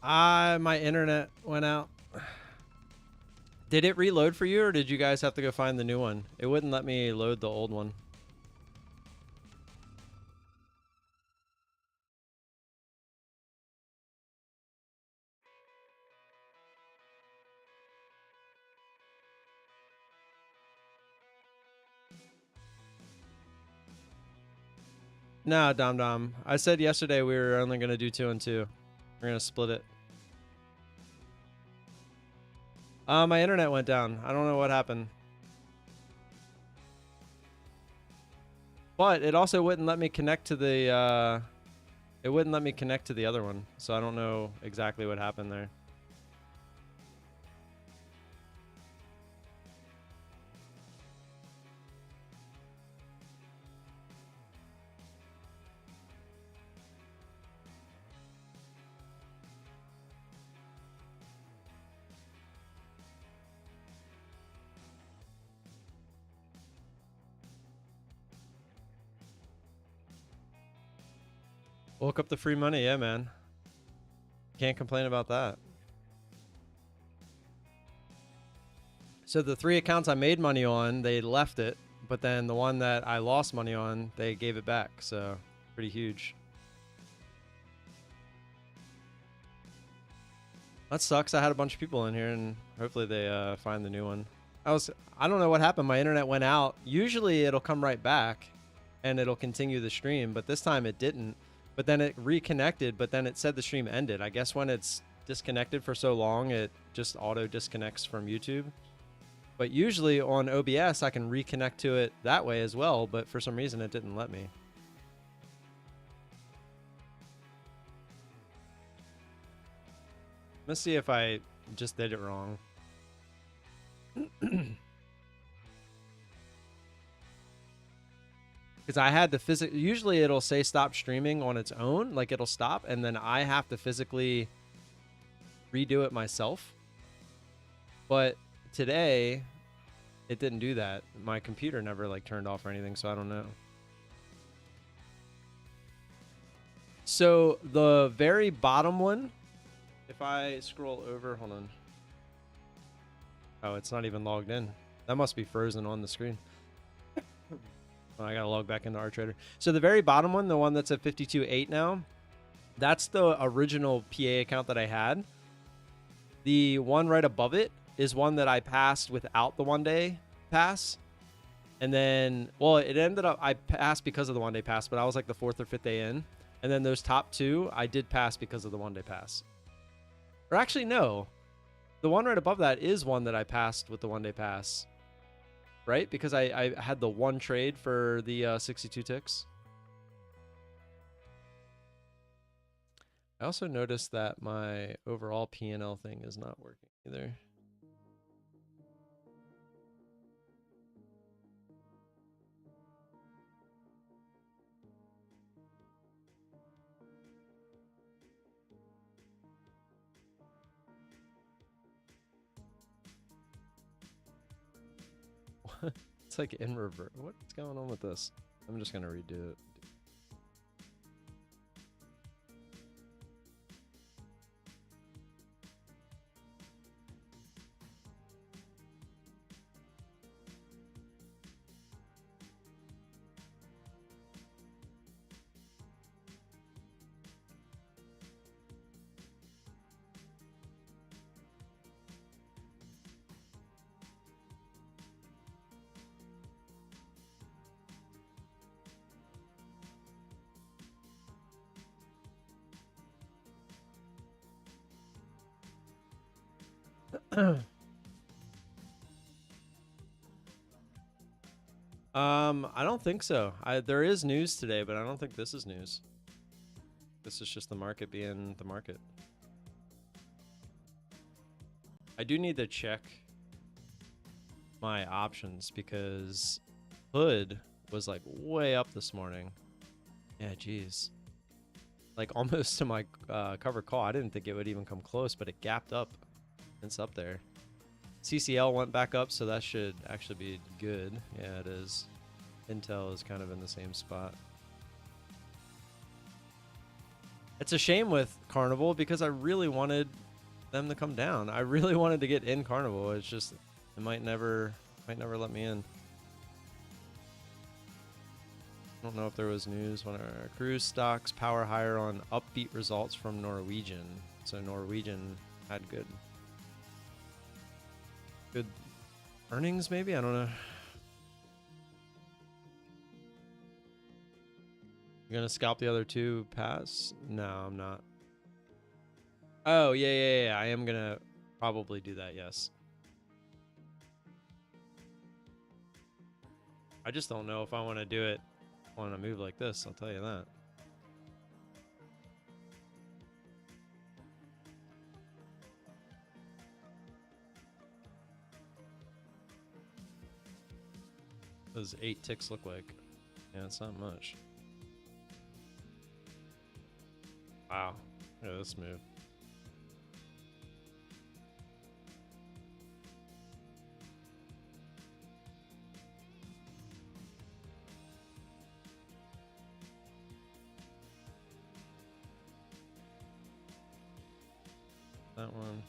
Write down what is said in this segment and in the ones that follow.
My internet went out. Did it reload for you, or did you guys have to go find the new one? It wouldn't let me load the old one. No, Dom Dom. I said yesterday we were only going to do 2 and 2. We're going to split it. My internet went down. I don't know what happened. But it also wouldn't let me connect to the it wouldn't let me connect to the other one. So I don't know exactly what happened there. Woke up the free money, yeah, man. Can't complain about that. So the 3 accounts I made money on, they left it, but then the one that I lost money on, they gave it back. So pretty huge. That sucks. I had a bunch of people in here, and hopefully they find the new one. I don't know what happened. My internet went out. Usually it'll come right back, and it'll continue the stream, but this time it didn't. But then it reconnected, but then it said the stream ended. I guess when it's disconnected for so long, it just auto disconnects from YouTube. But usually on OBS, I can reconnect to it that way as well, but for some reason it didn't let me. Let's see if I just did it wrong. Because I had to usually it'll say stop streaming on its own, like it'll stop, and then I have to physically redo it myself. But today, it didn't do that. My computer never like turned off or anything, so I don't know. So the very bottom one, if I scroll over, hold on. Oh, it's not even logged in. That must be frozen on the screen. Oh, I gotta log back into RTrader. So the very bottom one, the one that's at 52.8 now, that's the original PA account that I had. The one right above it is one that I passed without the 1-day pass. And then, well, it ended up, I passed because of the 1-day pass, but I was like the 4th or 5th day in. And then those top 2, I did pass because of the 1-day pass. Or actually, no. The one right above that is one that I passed with the 1-day pass. Right? Because I had the 1 trade for the 62 ticks. I also noticed that my overall P&L thing is not working either. It's like in reverse. What's going on with this? I'm just going to redo it. I don't think so. There is news today, but I don't think this is news. This is just the market being the market. I do need to check my options because hood was like way up this morning. Yeah, geez. Like almost to my cover call. I didn't think it would even come close, but it gapped up. It's up there. CCL went back up, so that should actually be good. Yeah, it is. Intel is kind of in the same spot. It's a shame with Carnival because I really wanted them to come down. I really wanted to get in Carnival. It's just it might never let me in. I don't know if there was news when our cruise stocks power higher on upbeat results from Norwegian. So Norwegian had good earnings, maybe? I don't know. You're gonna scalp the other two pass? No, I'm not. Oh, yeah. I am gonna probably do that, yes. I just don't know if I want to do it on a move like this, I'll tell you that. Those 8 ticks look like? Yeah, it's not much. Wow. Look at this move. That one.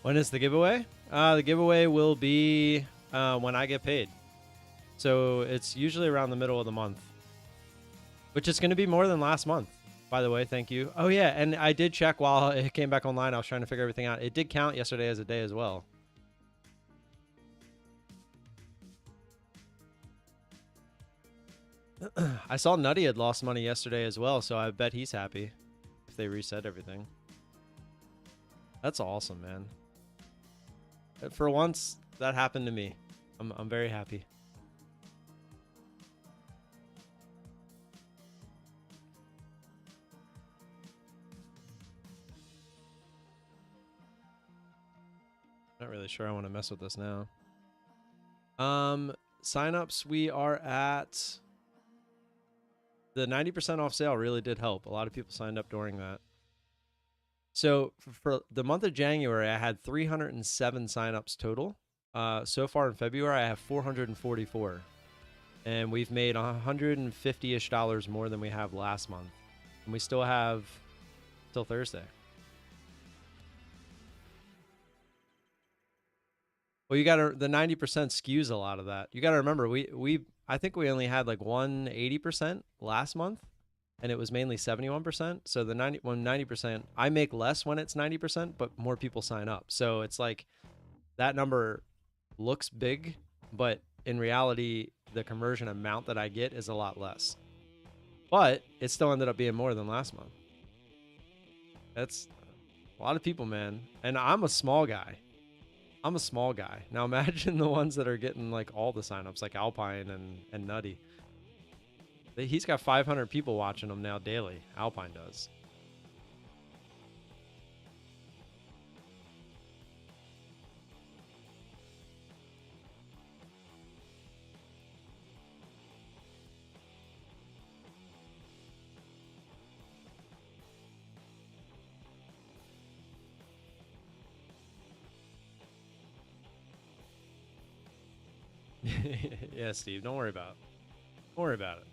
When is the giveaway? The giveaway will be when I get paid. So it's usually around the middle of the month, which is going to be more than last month, by the way. Thank you. Oh, yeah. And I did check while it came back online. I was trying to figure everything out. It did count yesterday as a day as well. I saw Nutty had lost money yesterday as well, so I bet he's happy if they reset everything. That's awesome, man. For once, that happened to me. I'm very happy. Not really sure I want to mess with this now. Signups, we are at the 90% off sale really did help. A lot of people signed up during that. So for the month of January, I had 307 signups total. So far in February, I have 444. And we've made $150-ish more than we have last month. And we still have till Thursday. Well, you got to the 90% skews a lot of that. You got to remember I think we only had like 180% last month, and it was mainly 71%. So the 90%, I make less when it's 90%, but more people sign up. So it's like that number looks big, but in reality, the conversion amount that I get is a lot less. But it still ended up being more than last month. That's a lot of people, man. And I'm a small guy. Now imagine the ones that are getting like all the signups, like Alpine and Nutty. He's got 500 people watching him now daily. Alpine does. Yeah, Steve, don't worry about it. Don't worry about it.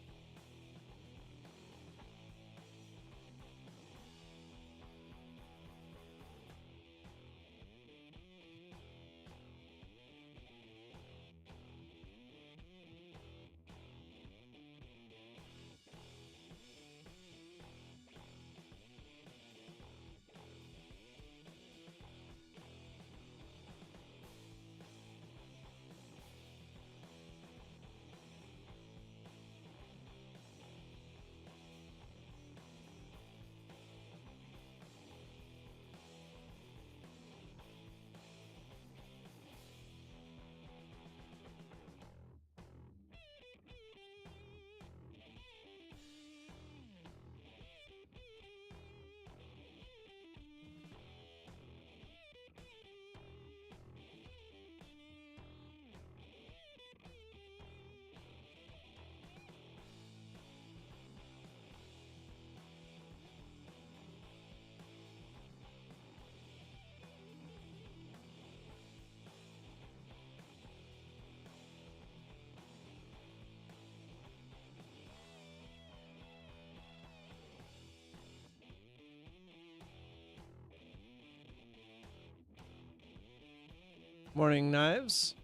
Morning, Knives.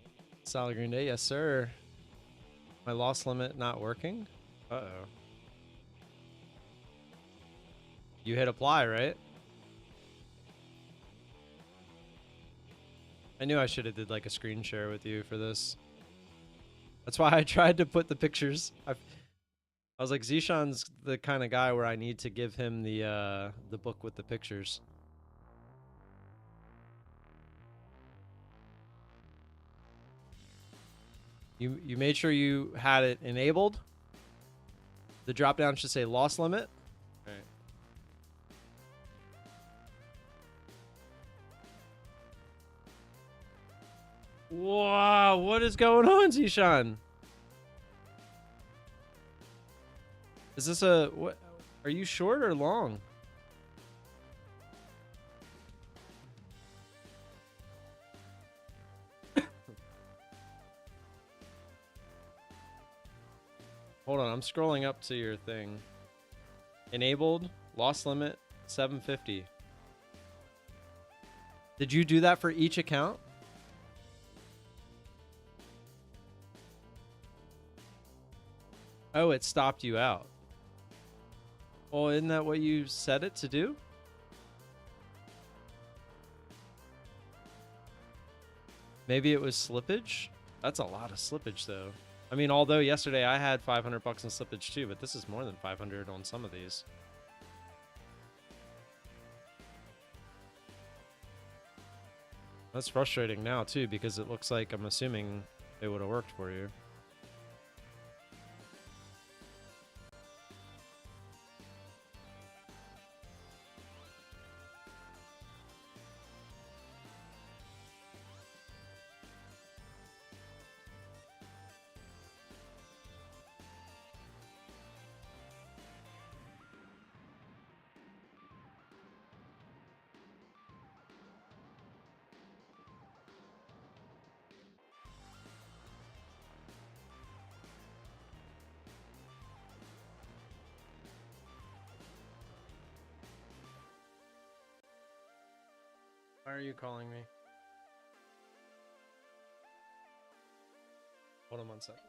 Solid Green Day, yes, sir. My loss limit not working? Uh-oh. You hit apply, right? I knew I should have did like a screen share with you for this. That's why I tried to put the pictures. I was like, Zishan's the kind of guy where I need to give him the book with the pictures. You made sure you had it enabled. The drop down should say loss limit. All right. Wow, what is going on, Zishan? Is this a what? Are you short or long? Hold on, I'm scrolling up to your thing. Enabled, loss limit, 750. Did you do that for each account? Oh, it stopped you out. Well, isn't that what you set it to do? Maybe it was slippage? That's a lot of slippage, though. I mean, although yesterday I had 500 bucks in slippage too, but this is more than 500 on some of these. That's frustrating now too, because it looks like I'm assuming it would have worked for you. Why are you calling me? Hold on one second.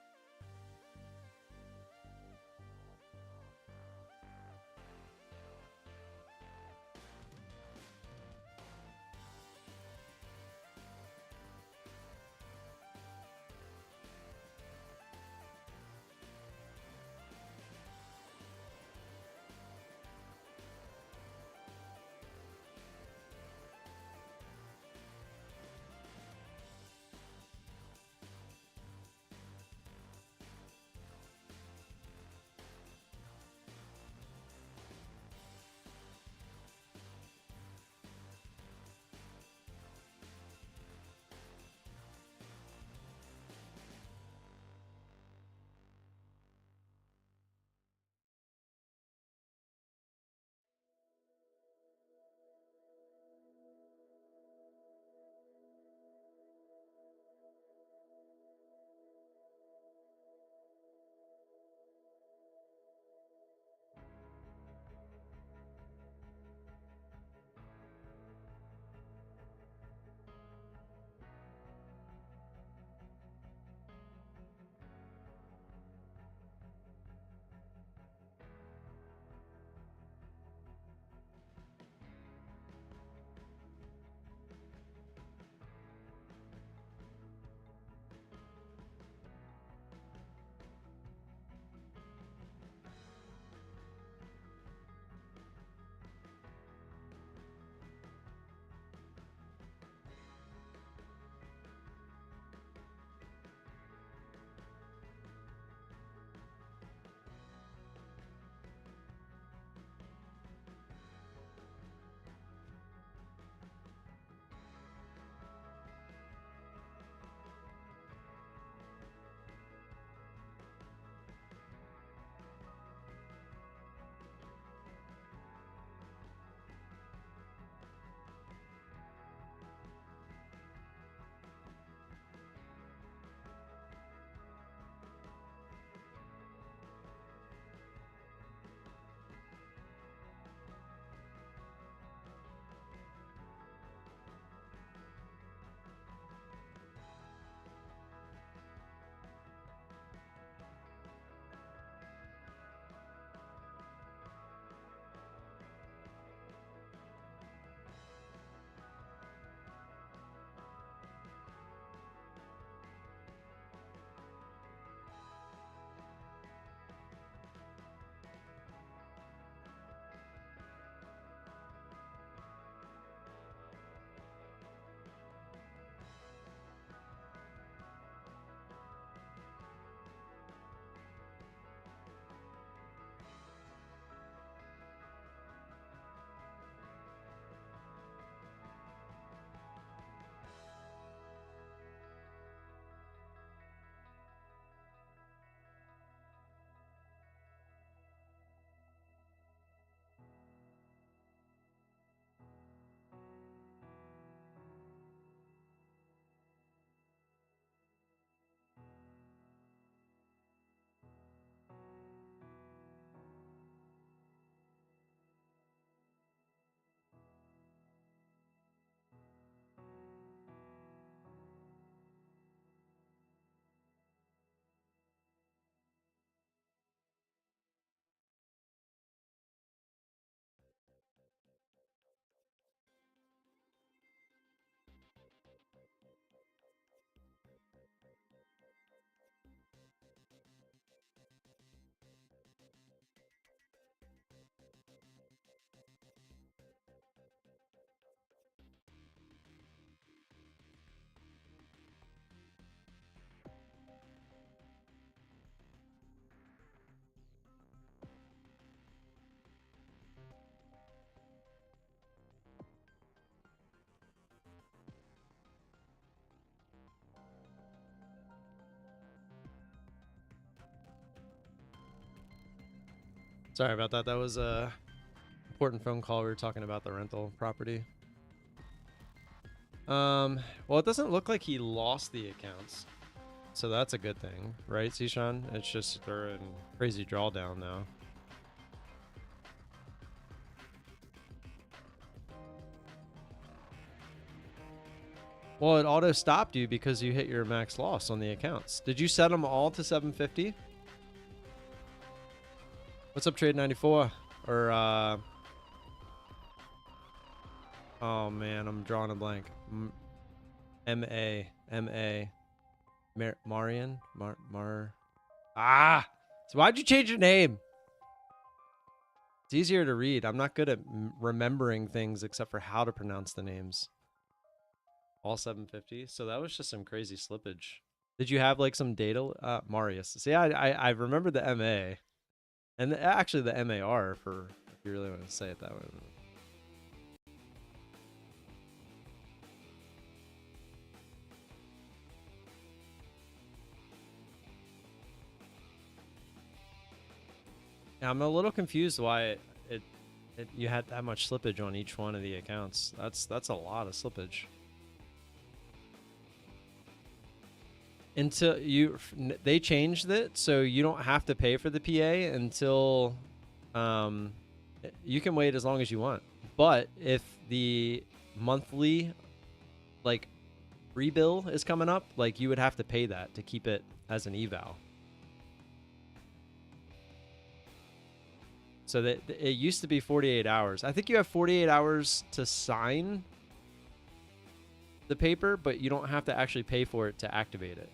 Sorry about that. That was a important phone call. We were talking about the rental property. Well, it doesn't look like he lost the accounts, so that's a good thing, right, Sishan? It's just they're in crazy drawdown now. Well, it auto stopped you because you hit your max loss on the accounts. Did you set them all to 750? What's up, Trade 94? Or oh man, I'm drawing a blank. Marian? Ah! So why'd you change your name? It's easier to read. I'm not good at remembering things except for how to pronounce the names. All 750. So that was just some crazy slippage. Did you have like some data? Marius. See, I remember the MA. And actually the MAR for, if you really want to say it that way. Yeah, I'm a little confused why you had that much slippage on each one of the accounts. That's a lot of slippage. Until they changed it so you don't have to pay for the PA until you can wait as long as you want. But if the monthly like rebill is coming up, like you would have to pay that to keep it as an eval. So that it used to be 48 hours. I think you have 48 hours to sign the paper, but you don't have to actually pay for it to activate it.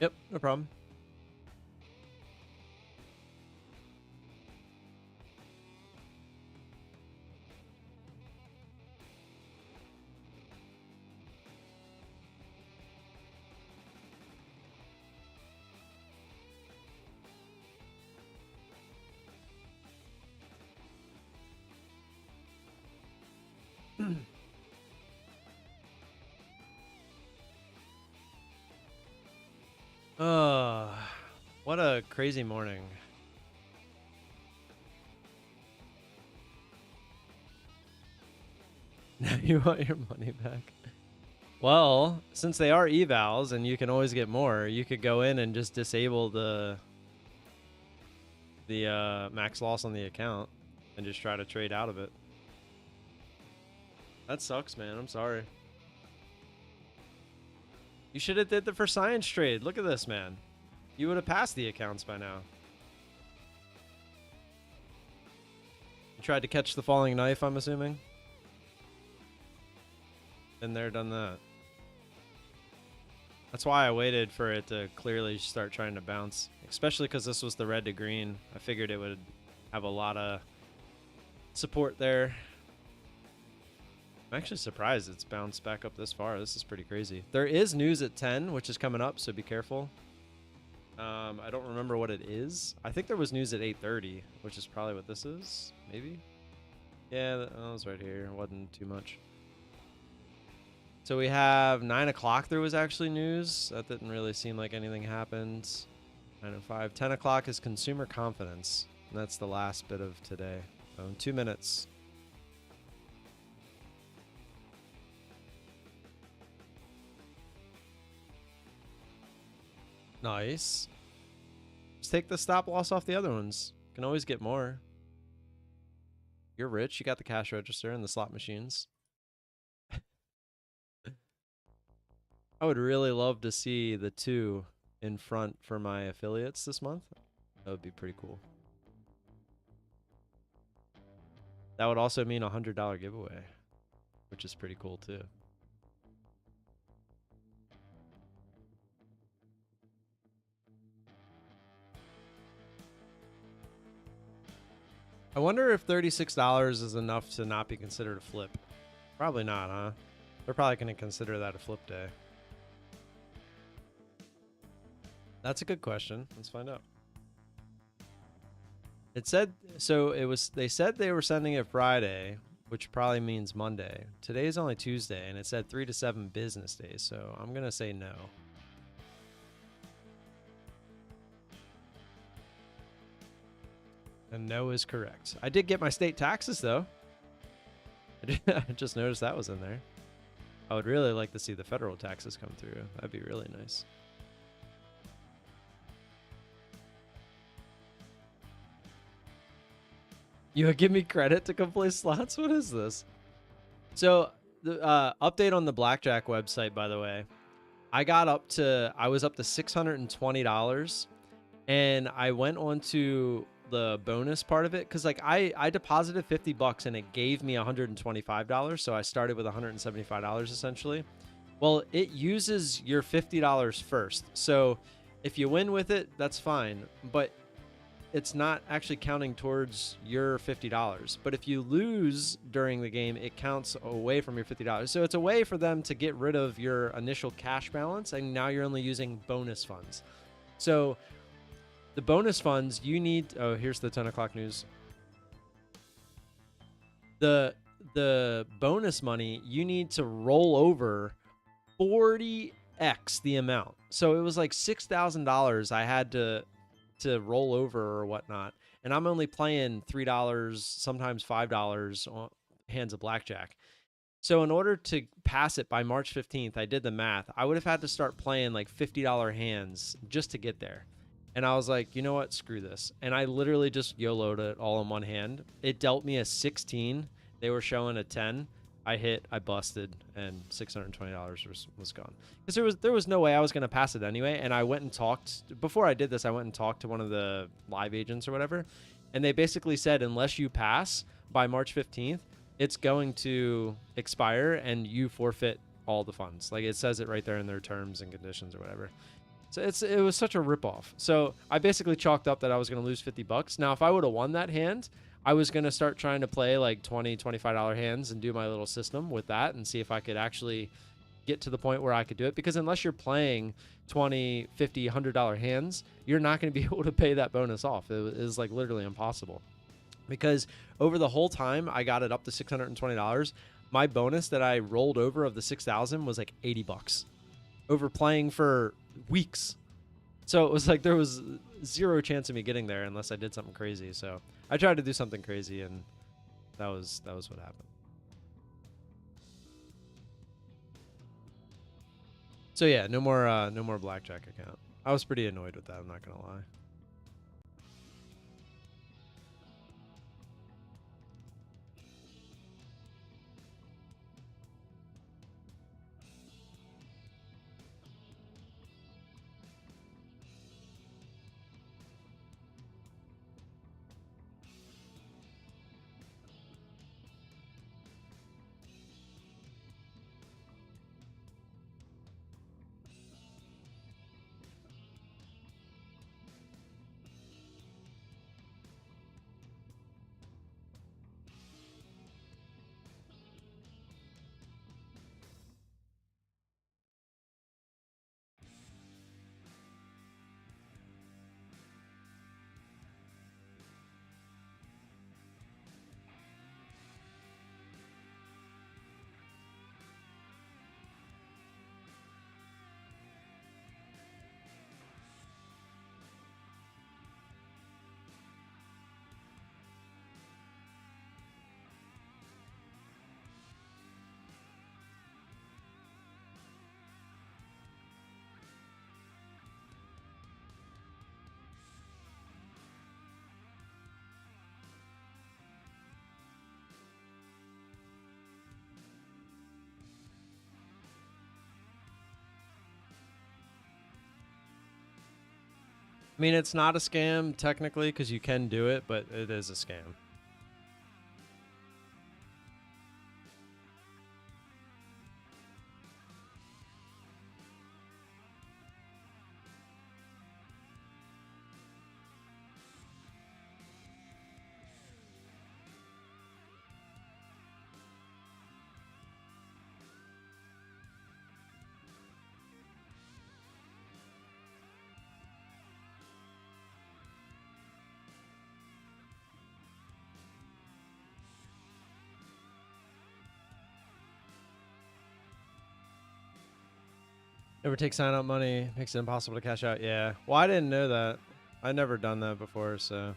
Yep, no problem. What a crazy morning. Now you want your money back. Well, since they are evals and you can always get more, you could go in and just disable the max loss on the account and just try to trade out of it. That sucks, man. I'm sorry. You should have did the for science trade. Look at this, man. You would have passed the accounts by now. You tried to catch the falling knife, I'm assuming. Been there, done that. That's why I waited for it to clearly start trying to bounce. Especially because this was the red to green. I figured it would have a lot of support there. I'm actually surprised it's bounced back up this far. This is pretty crazy. There is news at 10, which is coming up, so be careful. I don't remember what it is. I think there was news at 8:30, which is probably what this is. Maybe? Yeah, that was right here. It wasn't too much. So we have 9 o'clock. There was actually news. That didn't really seem like anything happened. 9:05. 10 o'clock is consumer confidence. And that's the last bit of today. So in 2 minutes. Nice. Just take the stop loss off the other ones. Can always get more. You're rich. You got the cash register and the slot machines. I would really love to see the 2 in front for my affiliates this month. That would be pretty cool. That would also mean a $100 giveaway, which is pretty cool too. I wonder if $36 is enough to not be considered a flip. Probably not, huh? They're probably going to consider that a flip day. That's a good question. Let's find out. It said, so it was, they said they were sending it Friday, which probably means Monday. Today is only Tuesday, and it said 3 to 7 business days, so I'm going to say no. And no is correct. I did get my state taxes, though. I just noticed that was in there. I would really like to see the federal taxes come through. That'd be really nice. You give me credit to come play slots? What is this? So, the update on the Blackjack website, by the way. I was up to $620, and I went on to the bonus part of it because like I deposited $50 and it gave me $125, so I started with $175 essentially. Well, it uses your $50 first, so if you win with it, that's fine, but it's not actually counting towards your $50. But if you lose during the game, it counts away from your $50. So it's a way for them to get rid of your initial cash balance, and now you're only using bonus funds. So the bonus funds you need, oh, here's the 10 o'clock news. The bonus money, you need to roll over 40x the amount. So it was like $6,000 I had to roll over or whatnot. And I'm only playing $3, sometimes $5 on hands of blackjack. So in order to pass it by March 15th, I did the math. I would have had to start playing like $50 hands just to get there. And I was like, you know what? Screw this. And I literally just YOLO'd it all in one hand. It dealt me a 16. They were showing a 10. I hit, I busted, and $620 was gone. Because there was no way I was going to pass it anyway. And I went and talked, before I did this, I went and talked to one of the live agents or whatever. And they basically said, unless you pass by March 15th, it's going to expire and you forfeit all the funds. Like it says it right there in their terms and conditions or whatever. So it was such a ripoff. So I basically chalked up that I was going to lose $50. Now, if I would have won that hand, I was going to start trying to play like $20, $25 hands and do my little system with that and see if I could actually get to the point where I could do it. Because unless you're playing $20, $50, $100 hands, you're not going to be able to pay that bonus off. It is like literally impossible. Because over the whole time I got it up to $620, my bonus that I rolled over of the 6,000 was like $80 over playing for weeks. So it was like there was zero chance of me getting there unless I did something crazy. So I tried to do something crazy, and that was what happened. So yeah, no more blackjack account. I was pretty annoyed with that, I'm not gonna lie. I mean, it's not a scam technically because you can do it, but it is a scam. Never take sign up money. Makes it impossible to cash out. Yeah. Well, I didn't know that. I never done that before, so.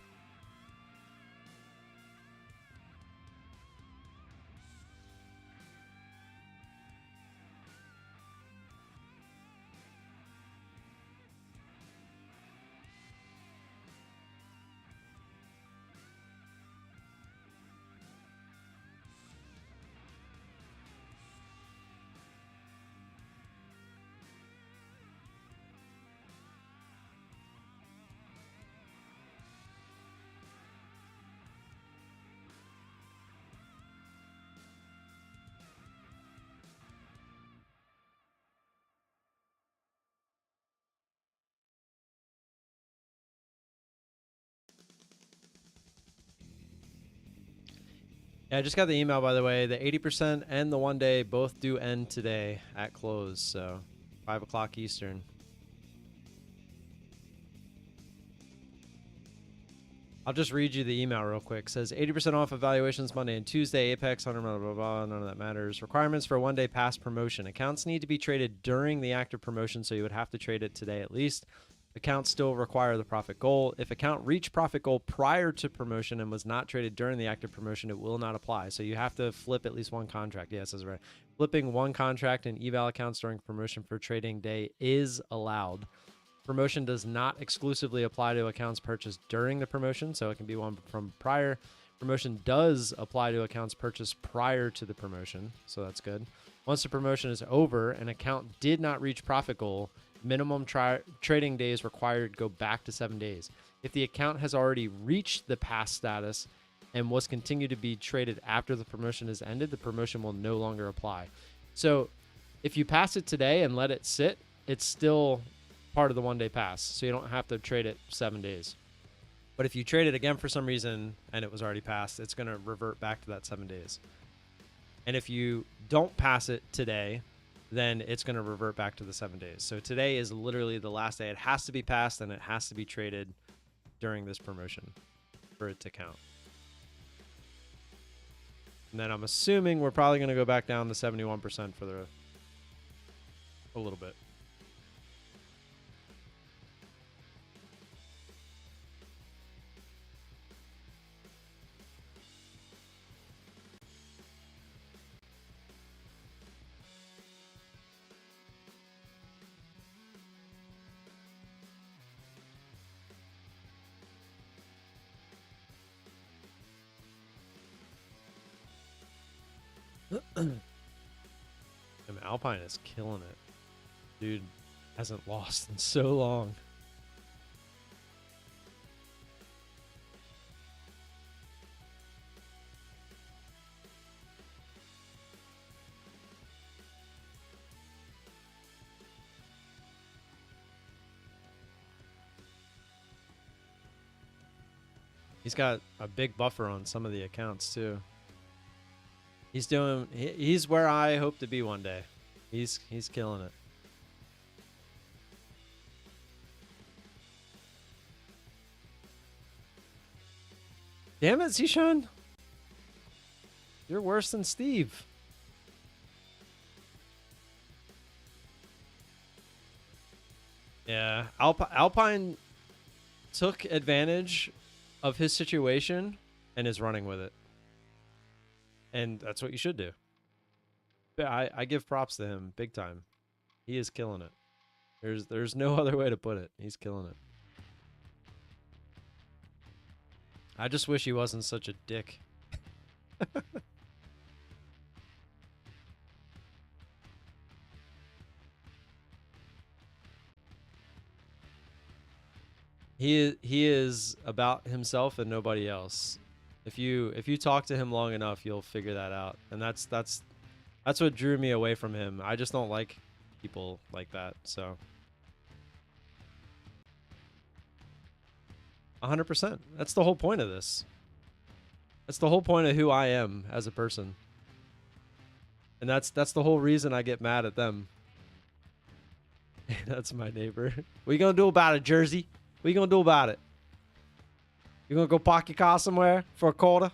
Yeah, I just got the email, by the way. The 80% and the 1 day both do end today at close, so 5 o'clock Eastern. I'll just read you the email real quick. It says 80% off evaluations Monday and Tuesday. Apex, 100, blah, blah, blah. None of that matters. Requirements for a 1 day pass promotion. Accounts need to be traded during the active promotion, so you would have to trade it today at least. Accounts still require the profit goal. If account reached profit goal prior to promotion and was not traded during the active promotion, it will not apply. So you have to flip at least one contract. Yes, that's right. Flipping one contract in eval accounts during promotion for trading day is allowed. Promotion does not exclusively apply to accounts purchased during the promotion, so it can be one from prior. Promotion does apply to accounts purchased prior to the promotion, so that's good. Once the promotion is over, an account did not reach profit goal, minimum trading days required go back to 7 days. If the account has already reached the pass status and was continued to be traded after the promotion is ended, the promotion will no longer apply. So if you pass it today and let it sit, it's still part of the 1 day pass, so you don't have to trade it 7 days. But if you trade it again for some reason and it was already passed, it's going to revert back to that 7 days. And if you don't pass it today, then it's going to revert back to the 7 days. So today is literally the last day. It has to be passed and it has to be traded during this promotion for it to count. And then I'm assuming we're probably going to go back down to 71% for a little bit. Alpine is killing it. Dude hasn't lost in so long. He's got a big buffer on some of the accounts too. He's where I hope to be one day. He's killing it. Damn it, Zishan. You're worse than Steve. Yeah, Alpine took advantage of his situation and is running with it. And that's what you should do. I give props to him big time. He is killing it. There's no other way to put it. He's killing it. I just wish he wasn't such a dick. He is about himself and nobody else. If you talk to him long enough, you'll figure that out. And that's what drew me away from him. I just don't like people like that. So 100%. That's the whole point of this. That's the whole point of who I am as a person. And that's the whole reason I get mad at them. That's my neighbor. What you gonna do about it, Jersey? What you gonna do about it? You gonna go park your car somewhere for a quarter?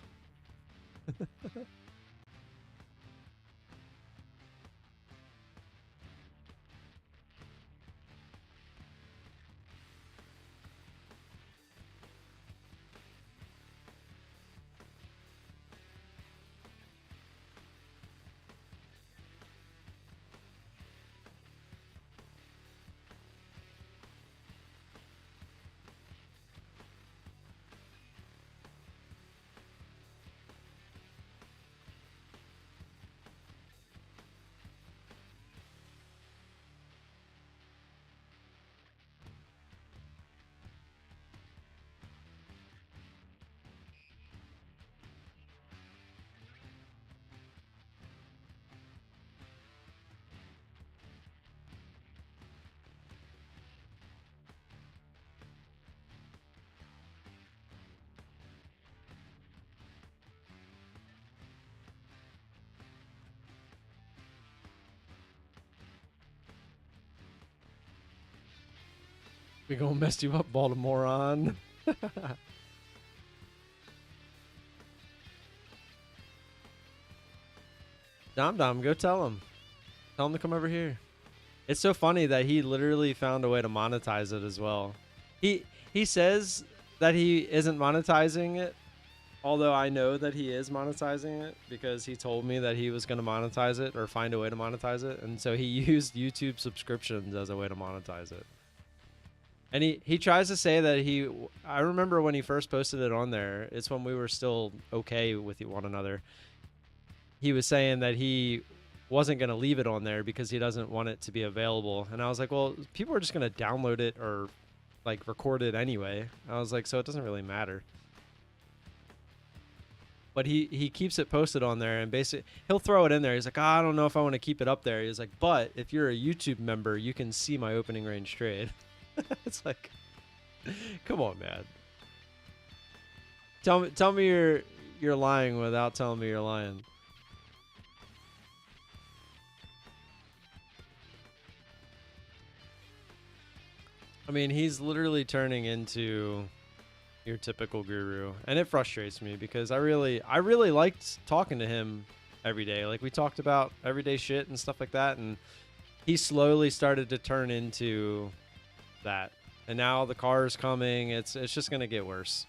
We gonna mess you up, Baltimore on. Dom Dom, go tell him. Tell him to come over here. It's so funny that he literally found a way to monetize it as well. He says that he isn't monetizing it, although I know that he is monetizing it because he told me that he was going to monetize it or find a way to monetize it. And so he used YouTube subscriptions as a way to monetize it. And he tries to say that I remember when he first posted it on there, it's when we were still okay with one another. He was saying that he wasn't going to leave it on there because he doesn't want it to be available. And I was like, well, people are just going to download it or like record it anyway. I was like, so it doesn't really matter. But he keeps it posted on there, and basically he'll throw it in there. He's like, I don't know if I want to keep it up there. He's like, but if you're a YouTube member, you can see my opening range trade. It's like, come on, man. Tell me you're lying without telling me you're lying. I mean, he's literally turning into your typical guru, and it frustrates me because I really liked talking to him every day. Like, we talked about everyday shit and stuff like that, and he slowly started to turn into that. And now the car's coming. It's just gonna get worse.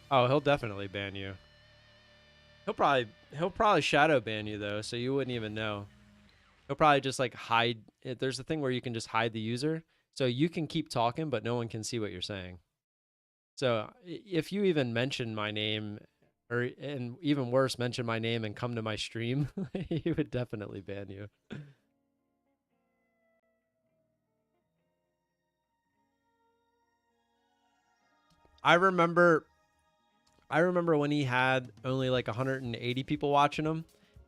Oh, he'll definitely ban you. He'll probably shadow ban you though, so you wouldn't even know. He'll probably just like hide. There's a thing where you can just hide the user, so you can keep talking, but no one can see what you're saying. So if you even mention my name, and even worse, mention my name and come to my stream, he would definitely ban you. I remember when he had only like 180 people watching him.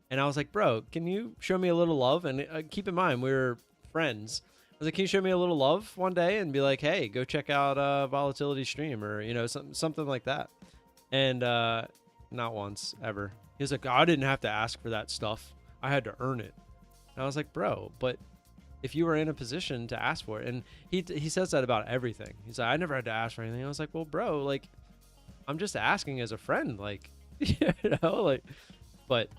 And I was like, bro, can you show me a little love? And keep in mind, we were friends. I was like, can you show me a little love one day and be like, hey, go check out Volatility stream or, you know, something like that. And not once, ever. He was like, oh, I didn't have to ask for that stuff. I had to earn it. And I was like, bro, but if you were in a position to ask for it, and he says that about everything. He's like, I never had to ask for anything. I was like, well, bro, like, I'm just asking as a friend, like, you know, like, but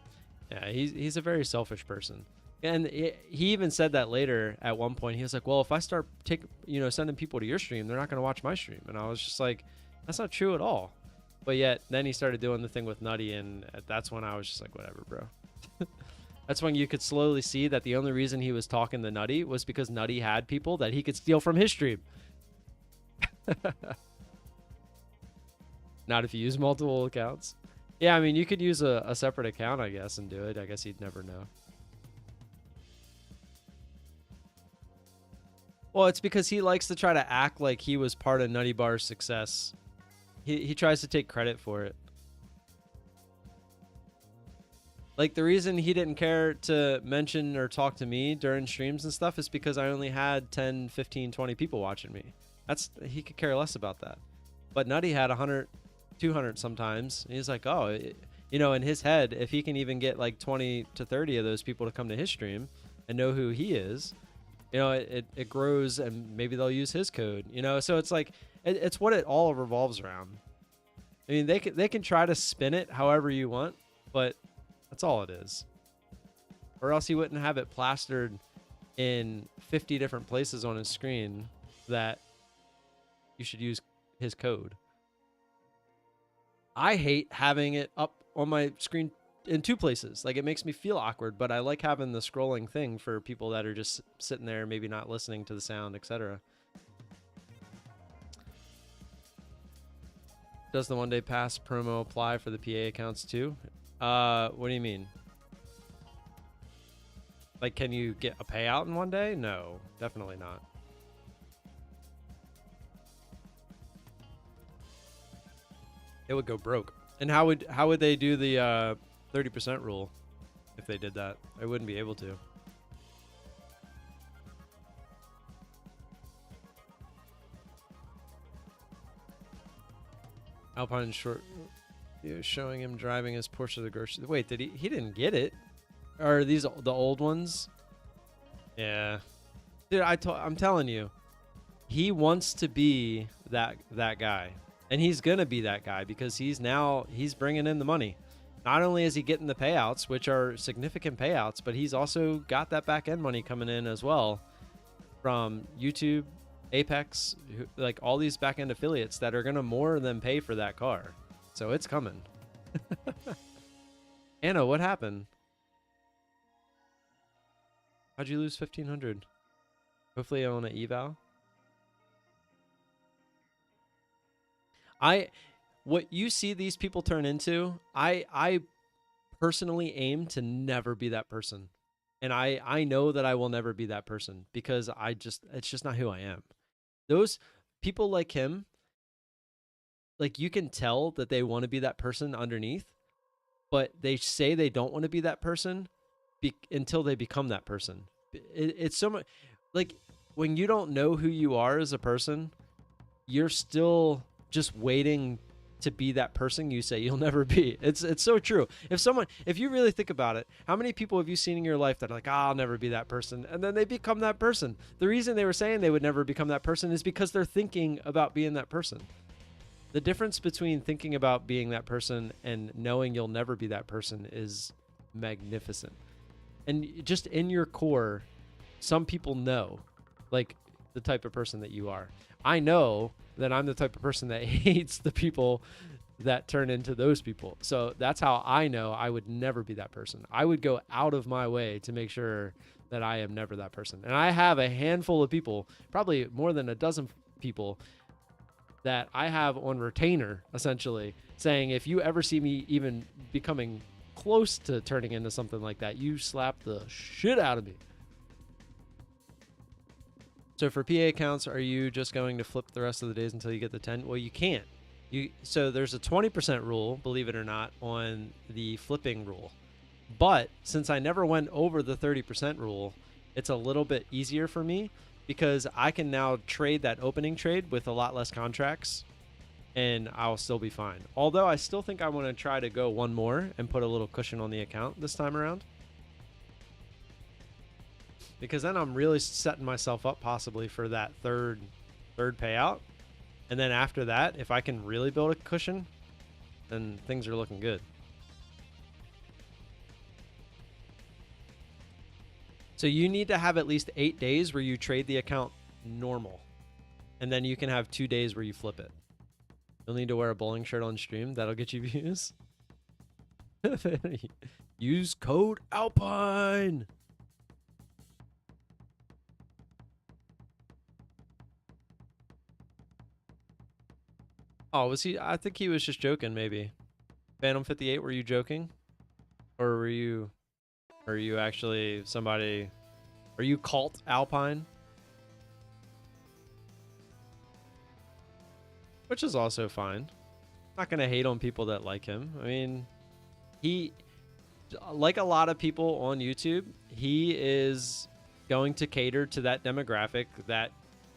yeah, he's a very selfish person. And he even said that later at one point. He was like, well, if I start sending people to your stream, they're not going to watch my stream. And I was just like, that's not true at all. But yet then he started doing the thing with Nutty, and that's when I was just like, whatever, bro. That's when you could slowly see that the only reason he was talking to Nutty was because Nutty had people that he could steal from his stream. Not if you use multiple accounts. Yeah, I mean, you could use a separate account, I guess, and do it. I guess he'd never know. Well, it's because he likes to try to act like he was part of Nutty Bar's success. He tries to take credit for it. Like, the reason he didn't care to mention or talk to me during streams and stuff is because I only had 10, 15, 20 people watching me. He could care less about that. But Nutty had 100, 200 sometimes. And he's like, oh, in his head, if he can even get like 20 to 30 of those people to come to his stream and know who he is, it grows, and maybe they'll use his code, So it's like, it's what it all revolves around. I mean, they can try to spin it however you want, but that's all it is. Or else he wouldn't have it plastered in 50 different places on his screen that you should use his code. I hate having it up on my screen in two places. Like, it makes me feel awkward, but I like having the scrolling thing for people that are just sitting there, maybe not listening to the sound, etc. Does the one day pass promo apply for the PA accounts too? What do you mean? Like, can you get a payout in one day? No, definitely not. It would go broke. And how would they do the 30% rule if they did that? They wouldn't be able to. Alpine short, showing him driving his Porsche to the grocery. Wait, he didn't get it? Are these the old ones? Yeah. Dude, I'm telling you, he wants to be that guy, and he's gonna be that guy because he's bringing in the money. Not only is he getting the payouts, which are significant payouts, but he's also got that back end money coming in as well from YouTube, Apex, like all these back end affiliates that are gonna more than pay for that car. So it's coming. Anna, what happened? How'd you lose 1,500? Hopefully on an eval. What you see these people turn into, I personally aim to never be that person. And I know that I will never be that person because it's just not who I am. Those people like him, like you can tell that they want to be that person underneath, but they say they don't want to be that person until they become that person. It's so much like when you don't know who you are as a person, you're still just waiting to be that person you say you'll never be. It's so true. If you really think about it, how many people have you seen in your life that are like, I'll never be that person, and then they become that person? The reason they were saying they would never become that person is because they're thinking about being that person. The difference between thinking about being that person and knowing you'll never be that person is magnificent. And just in your core, some people know, like, the type of person that you are. I know that I'm the type of person that hates the people that turn into those people. So that's how I know I would never be that person. I would go out of my way to make sure that I am never that person. And I have a handful of people, probably more than a dozen people, that I have on retainer, essentially, saying if you ever see me even becoming close to turning into something like that, you slap the shit out of me. So for PA accounts, are you just going to flip the rest of the days until you get the 10? Well, you can't. So there's a 20% rule, believe it or not, on the flipping rule. But since I never went over the 30% rule, it's a little bit easier for me because I can now trade that opening trade with a lot less contracts and I'll still be fine. Although I still think I want to try to go one more and put a little cushion on the account this time around. Because then I'm really setting myself up possibly for that third payout. And then after that, if I can really build a cushion, then things are looking good. So you need to have at least 8 days where you trade the account normal. And then you can have 2 days where you flip it. You'll need to wear a bowling shirt on stream. That'll get you views. Use code Alpine. Oh, was he? I think he was just joking, maybe. Phantom 58, were you joking? Or were you actually somebody? Are you cult Alpine? Which is also fine. Not gonna hate on people that like him. I mean, he, like a lot of people on YouTube, he is going to cater to that demographic that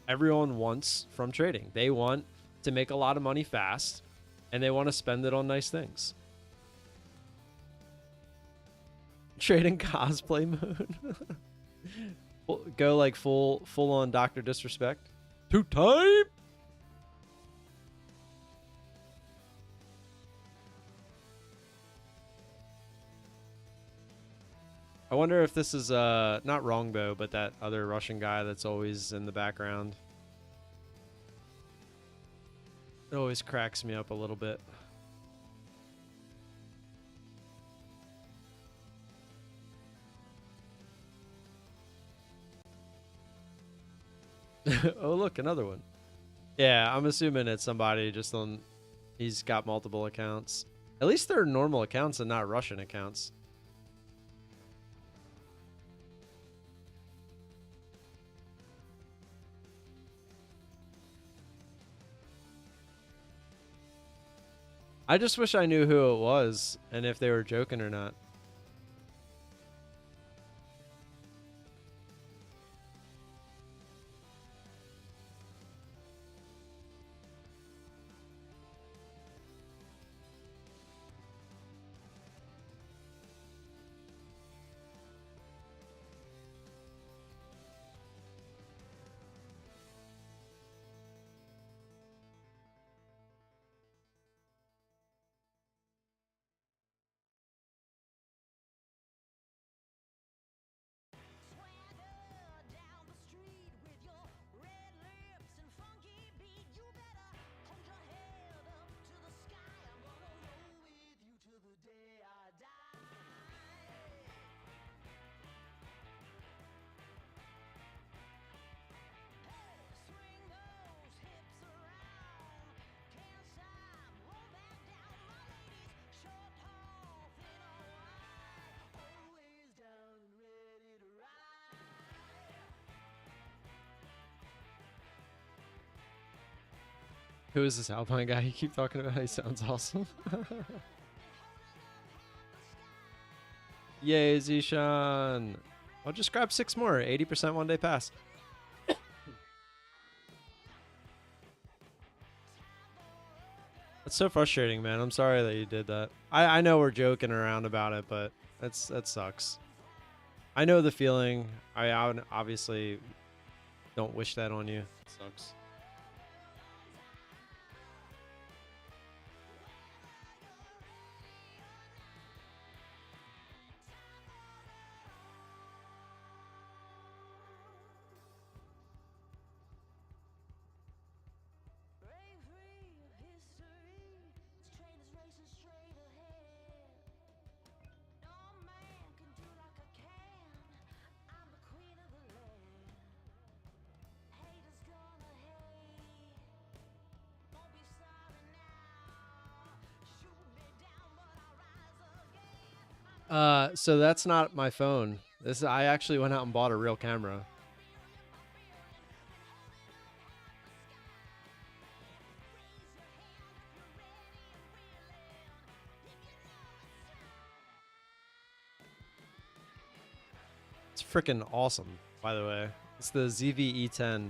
everyone wants from trading. They want to make a lot of money fast, and they want to spend it on nice things. Trading cosplay mode. Go like full on Dr. Disrespect. Two type. I wonder if this is not Wrongbow, but that other Russian guy that's always in the background. It always cracks me up a little bit. Oh, look, another one. Yeah, I'm assuming it's somebody just on... He's got multiple accounts. At least they're normal accounts and not Russian accounts. I just wish I knew who it was and if they were joking or not. Who is this Alpine guy you keep talking about? He sounds awesome. Yay, Zishan. I'll just grab 6 more. 80% one day pass. That's so frustrating, man. I'm sorry that you did that. I know we're joking around about it, but that sucks. I know the feeling. I obviously don't wish that on you. It sucks. So that's not my phone. I actually went out and bought a real camera. It's freaking awesome, by the way. It's the ZV-E10.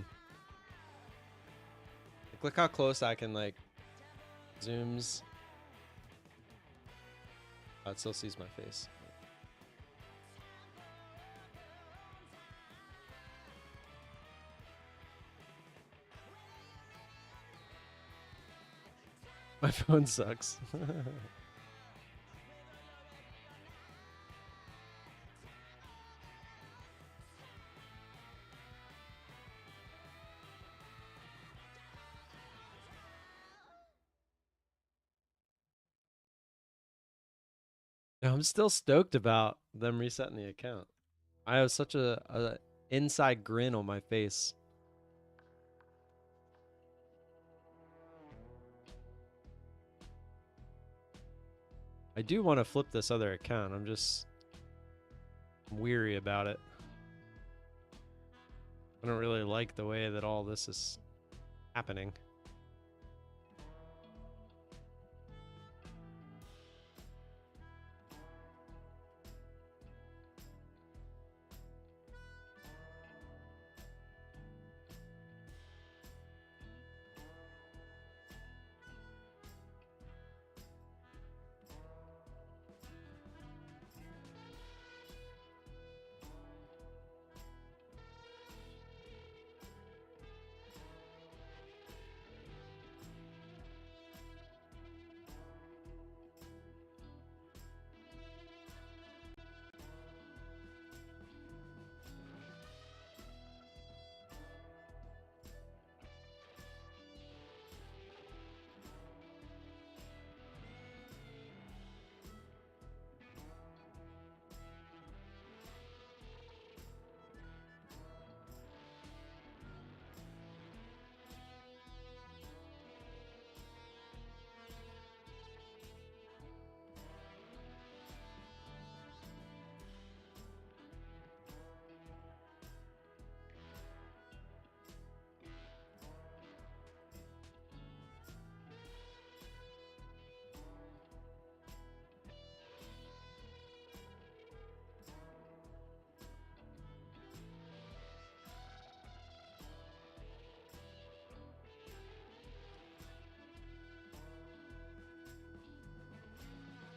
Like, look how close I can, like, zooms. Oh, it still sees my face. My phone sucks. I'm still stoked about them resetting the account. I have such a inside grin on my face. I do want to flip this other account. I'm just weary about it. I don't really like the way that all this is happening.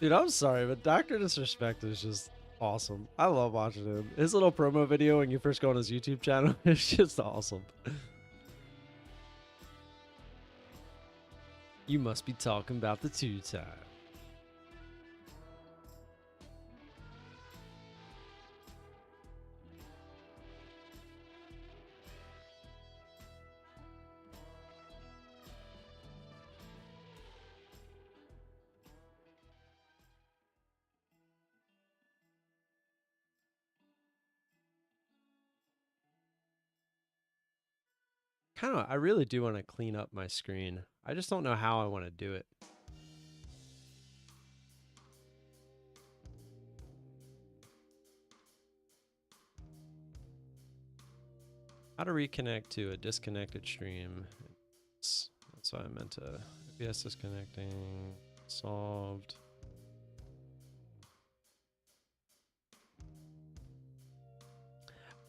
Dude, I'm sorry, but Dr. Disrespect is just awesome. I love watching him. His little promo video when you first go on his YouTube channel is just awesome. You must be talking about the 2-time. I really do want to clean up my screen. I just don't know how I want to do it. How to reconnect to a disconnected stream. Let's So I meant to OBS disconnecting, solved.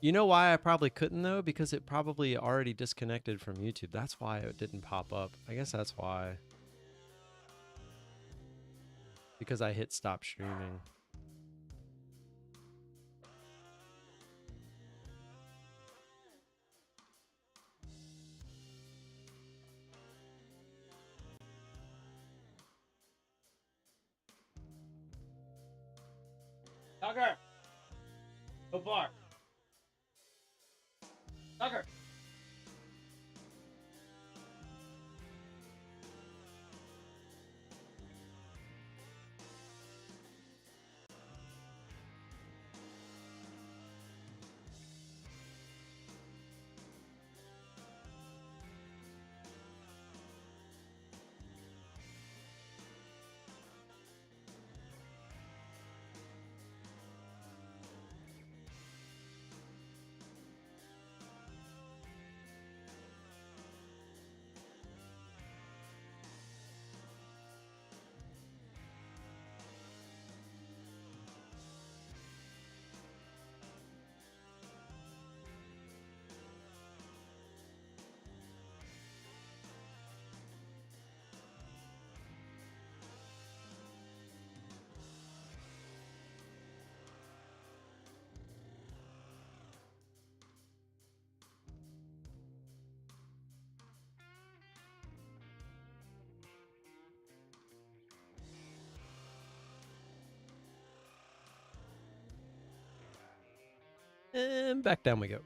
You know why I probably couldn't though? Because it probably already disconnected from YouTube. That's why it didn't pop up. I guess that's why. Because I hit stop streaming. Tucker! Go bark! Tucker! And back down we go.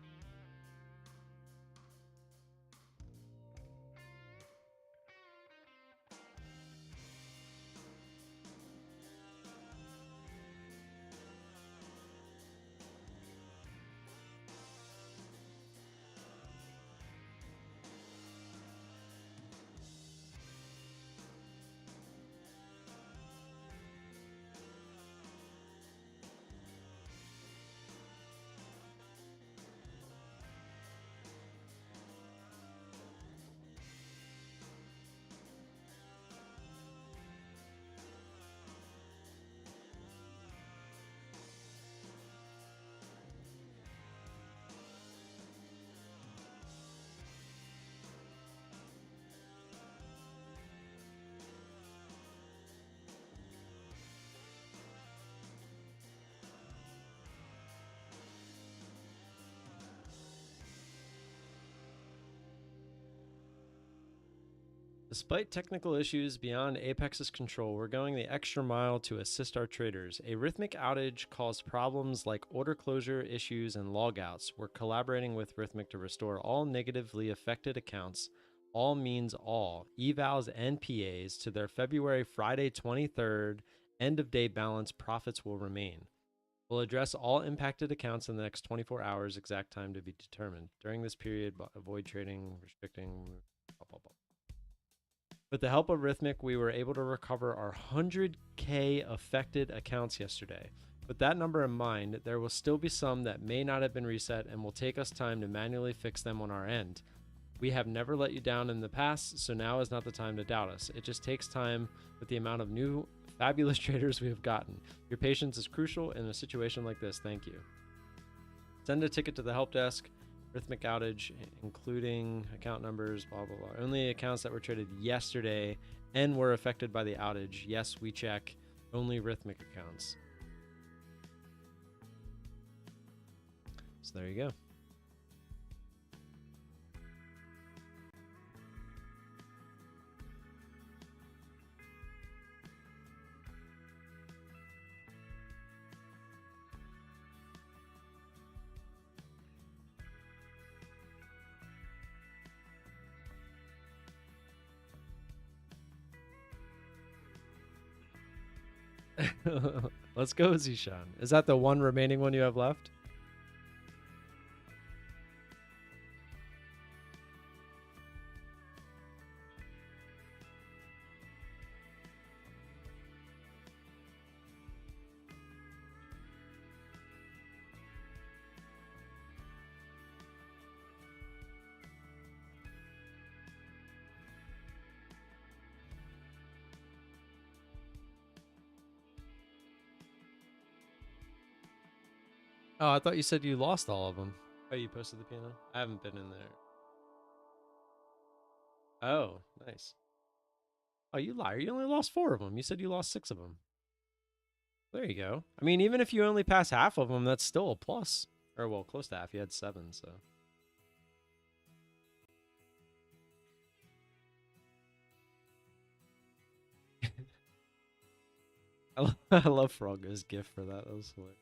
Despite technical issues beyond Apex's control, we're going the extra mile to assist our traders. A Rhythmic outage caused problems like order closure issues and logouts. We're collaborating with Rhythmic to restore all negatively affected accounts, all means all, evals and PAs, to their February Friday 23rd end of day balance. Profits will remain. We'll address all impacted accounts in the next 24 hours, exact time to be determined. During this period, avoid trading, restricting, blah, blah, blah. With the help of Rhythmic, we were able to recover our 100K affected accounts yesterday. With that number in mind, there will still be some that may not have been reset and will take us time to manually fix them on our end. We have never let you down in the past, so now is not the time to doubt us. It just takes time with the amount of new fabulous traders we have gotten. Your patience is crucial in a situation like this. Thank you. Send a ticket to the help desk. Rhythmic outage, including account numbers, blah, blah, blah. Only accounts that were traded yesterday and were affected by the outage. Yes, we check. Only Rhythmic accounts. So there you go. Let's go, Zishan. Is that the one remaining one you have left? Oh, I thought you said you lost all of them. Oh, you posted the piano? I haven't been in there. Oh, nice. Oh, you liar. You only lost 4 of them. You said you lost 6 of them. There you go. I mean, even if you only pass half of them, that's still a plus. Or, well, close to half. You had 7, so. I love Froggo's gift for that. That was hilarious.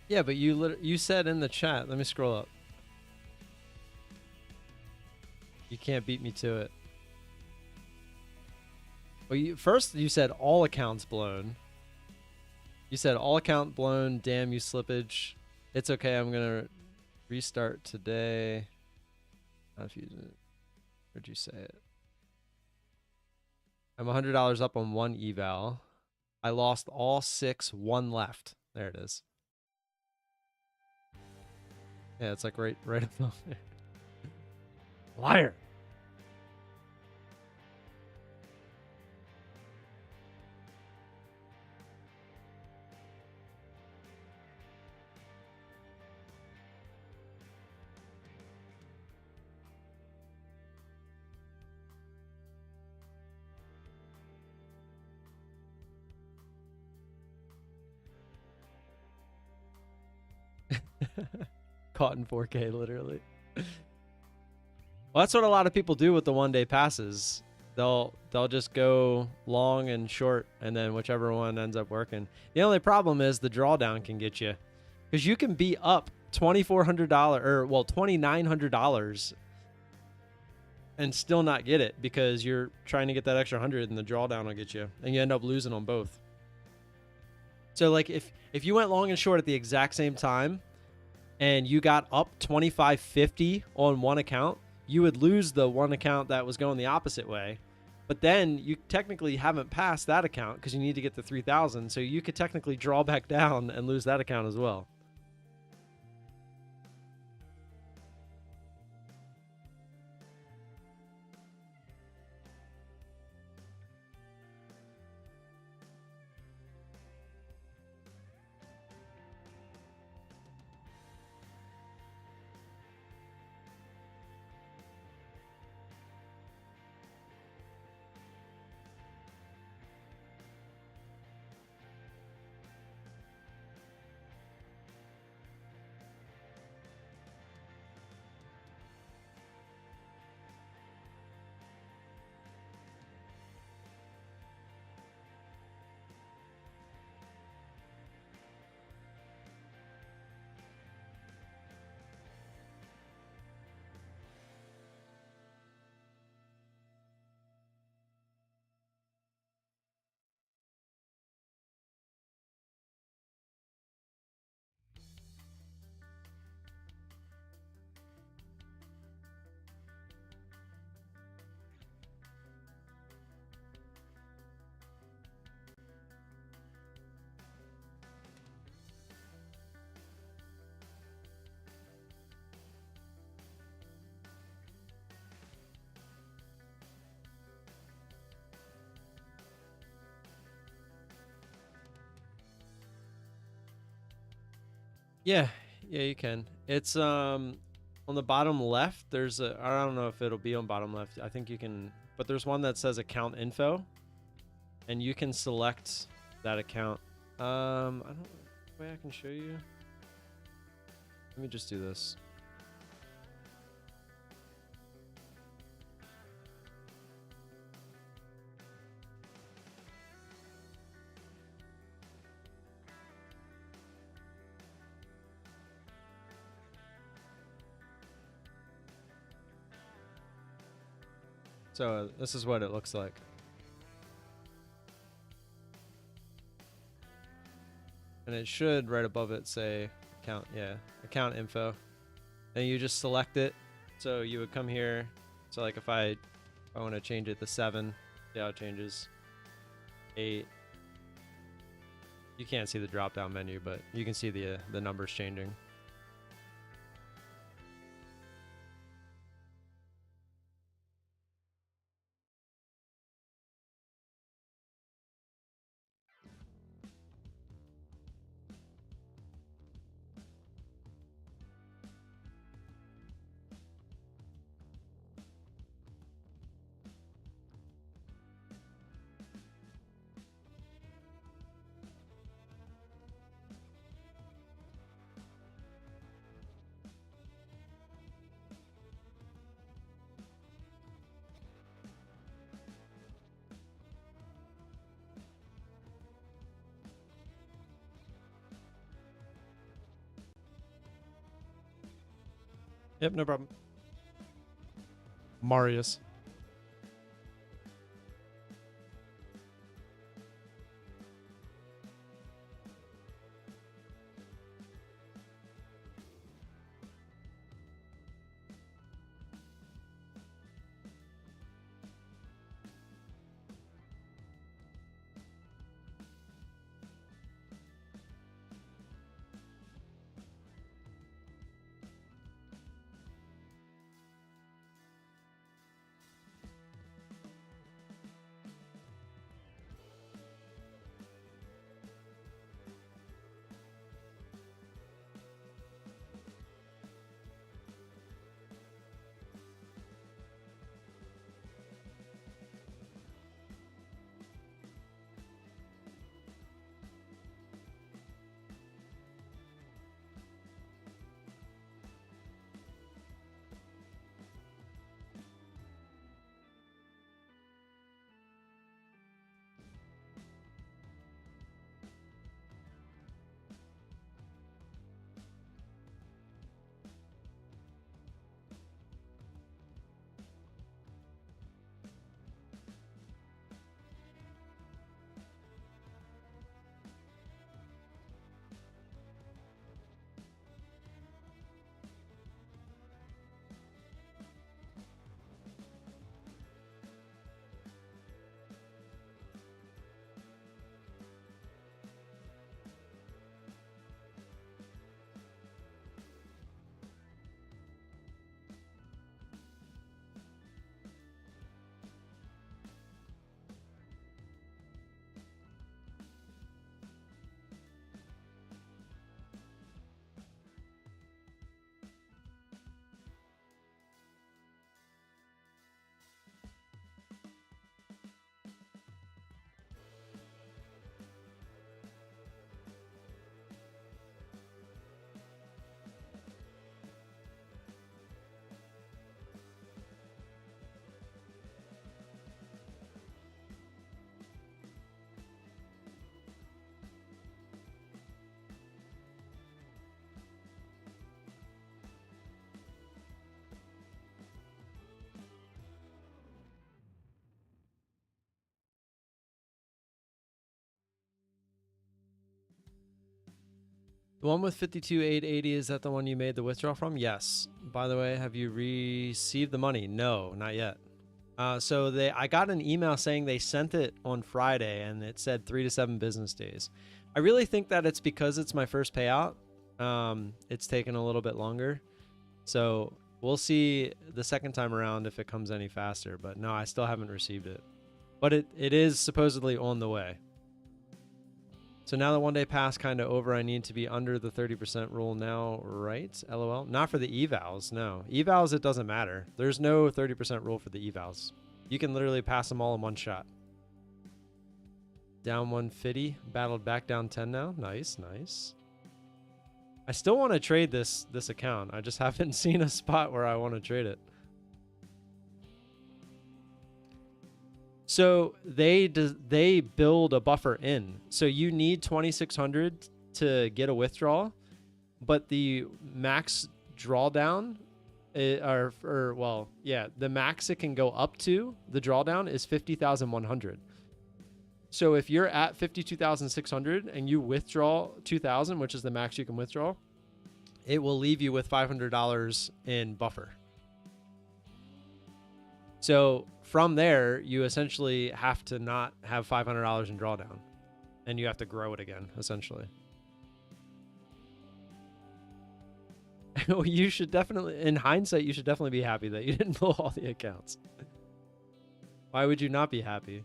Yeah, but you said in the chat, let me scroll up. You can't beat me to it. Well, first you said all accounts blown. You said all account blown. Damn you, slippage. It's okay. I'm gonna restart today. Not using it. Where'd you say it? I'm $100 up on 1 eval. I lost all 6. 1 left. There it is. Yeah, it's like right above there. Liar. Caught in 4K, literally. Well, that's what a lot of people do with the 1-day passes. They'll just go long and short, and then whichever one ends up working. The only problem is the drawdown can get you, because you can be up $2,400 or well $2,900 and still not get it because you're trying to get that extra 100, and the drawdown will get you, and you end up losing on both. So like if you went long and short at the exact same time, and you got up 2550 on one account, you would lose the one account that was going the opposite way. But then you technically haven't passed that account because you need to get to 3,000. So you could technically draw back down and lose that account as well. Yeah, yeah, you can. It's on the bottom left. There's a, I don't know if it'll be on bottom left. I think you can, but there's one that says account info, and you can select that account. I don't know the way I can show you. Let me just do this. So this is what it looks like. And it should right above it say account, yeah, account info. And you just select it. So you would come here. So like if I want to change it to 7, see how it changes. 8. You can't see the drop down menu, but you can see the numbers changing. Yep, no problem. Marius. The one with 52,880, is that the one you made the withdrawal from? Yes. By the way, have you received the money? No, not yet. So I got an email saying they sent it on Friday and it said 3 to 7 business days. I really think that it's because it's my first payout. It's taken a little bit longer. So we'll see the second time around if it comes any faster. But no, I still haven't received it. But it is supposedly on the way. So now the 1 day pass kind of over, I need to be under the 30% rule now, right? LOL. Not for the evals, no. Evals, it doesn't matter. There's no 30% rule for the evals. You can literally pass them all in one shot. Down 150, battled back down 10 now. Nice, nice. I still want to trade this account. I just haven't seen a spot where I want to trade it. So they build a buffer in. So you need 2,600 to get a withdrawal, but the max drawdown, the max it can go up to, the drawdown is 50,100. So if you're at 52,600 and you withdraw 2,000, which is the max you can withdraw, it will leave you with $500 in buffer. So from there, you essentially have to not have $500 in drawdown, and you have to grow it again, essentially. You should definitely, in hindsight, you should definitely be happy that you didn't pull all the accounts. Why would you not be happy?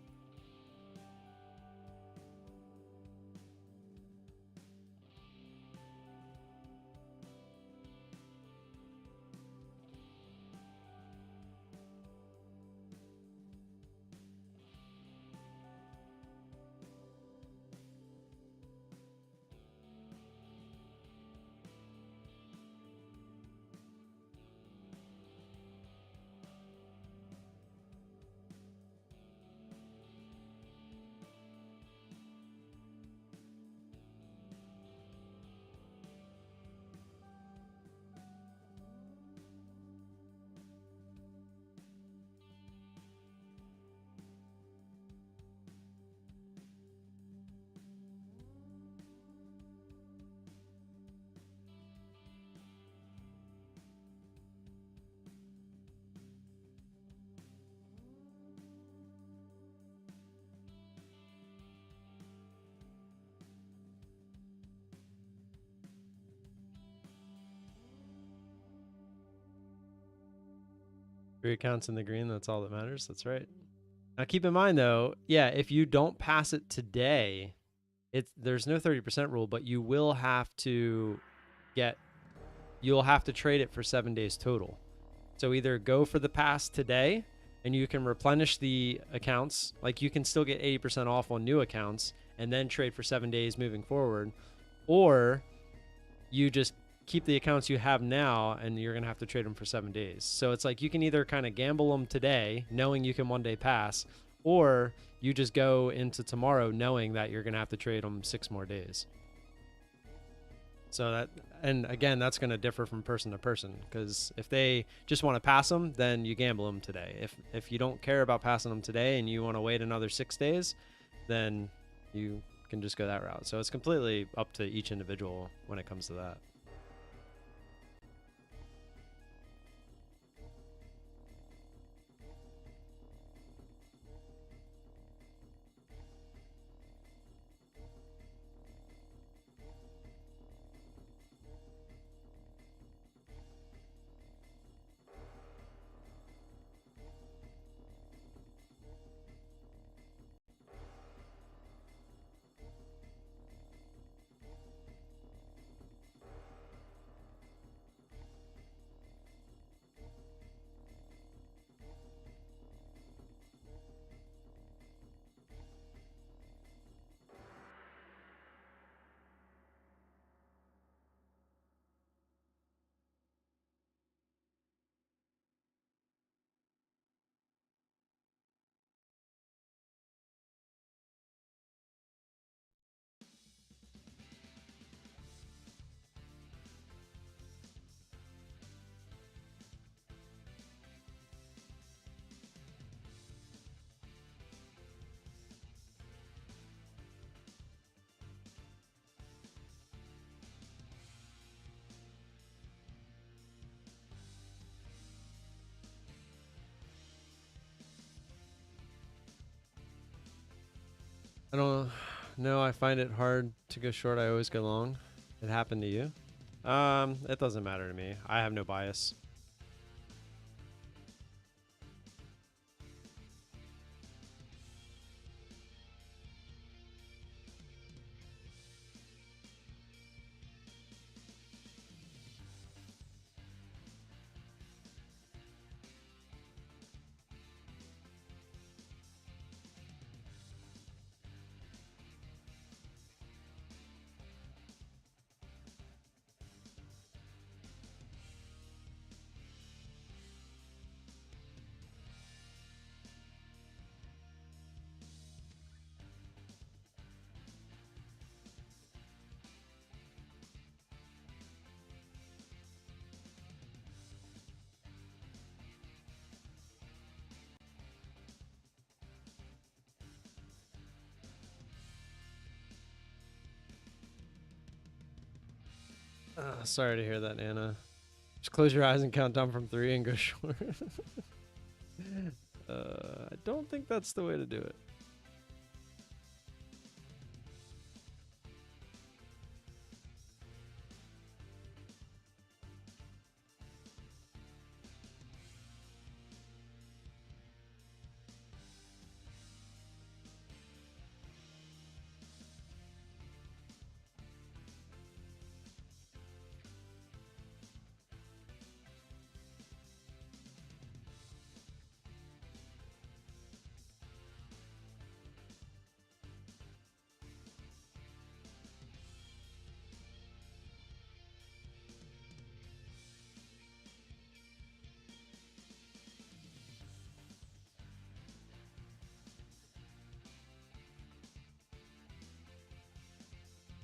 Three accounts in the green, that's all that matters. That's right. Now keep in mind though, yeah, if you don't pass it today, there's no 30% rule, but you will have to you'll have to trade it for 7 days total. So either go for the pass today and you can replenish the accounts, like you can still get 80% off on new accounts and then trade for 7 days moving forward, or you just keep the accounts you have now and you're going to have to trade them for 7 days. So it's like you can either kind of gamble them today knowing you can 1 day pass, or you just go into tomorrow knowing that you're going to have to trade them 6 more days. So that, and again, that's going to differ from person to person, because if they just want to pass them, then you gamble them today. If you don't care about passing them today and you want to wait another 6 days, then you can just go that route. So it's completely up to each individual when it comes to that. I don't know. I find it hard to go short. I always go long. It happened to you? It doesn't matter to me. I have no bias. Sorry to hear that, Anna. Just close your eyes and count down from 3 and go short. I don't think that's the way to do it.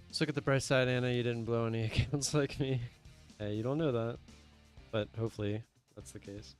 Let's look at the bright side, Anna. You didn't blow any accounts like me. Hey, you don't know that, but hopefully that's the case.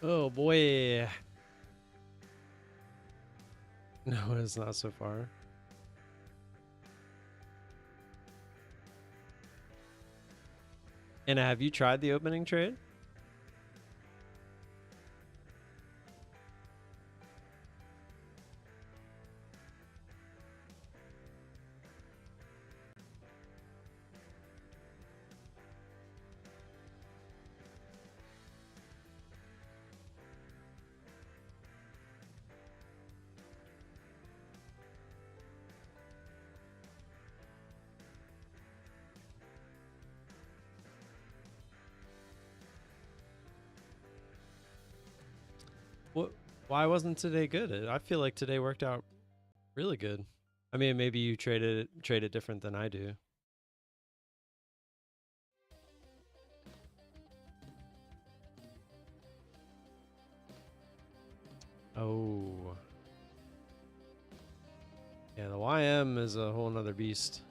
Oh boy. No, it's not so far. Anna, have you tried the opening trade? What? Why wasn't today good? I feel like today worked out really good. I mean, maybe you trade it different than I do. Oh. Yeah, the YM is a whole nother beast.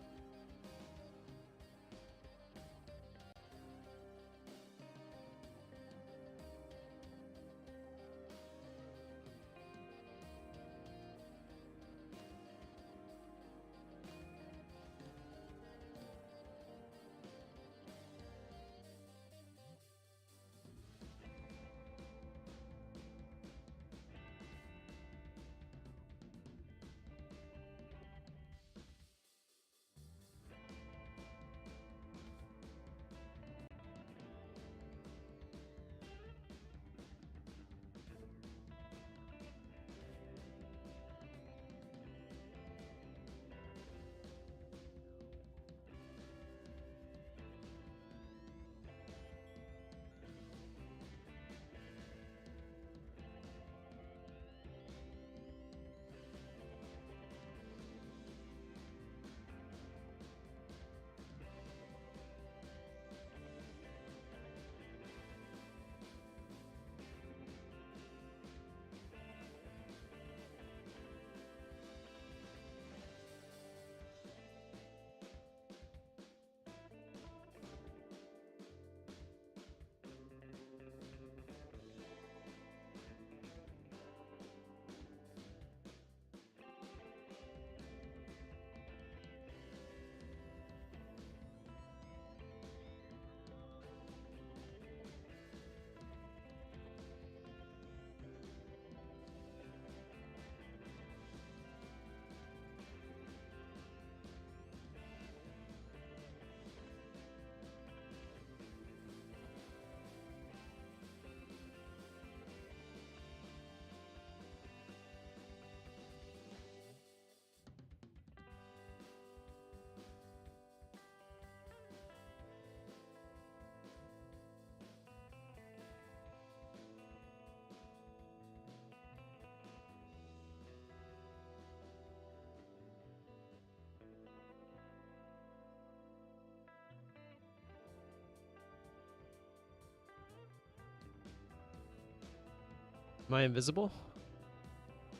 Am I invisible?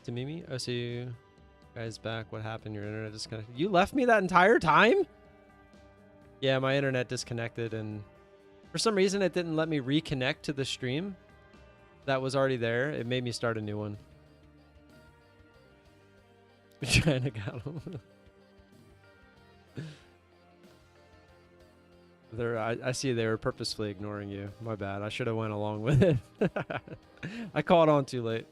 To Mimi? Oh, so you guys back. What happened? Your internet disconnected. You left me that entire time? Yeah, my internet disconnected, and for some reason it didn't let me reconnect to the stream that was already there. It made me start a new one. Trying to get them. I see they were purposefully ignoring you. My bad. I should have went along with it. I caught on too late.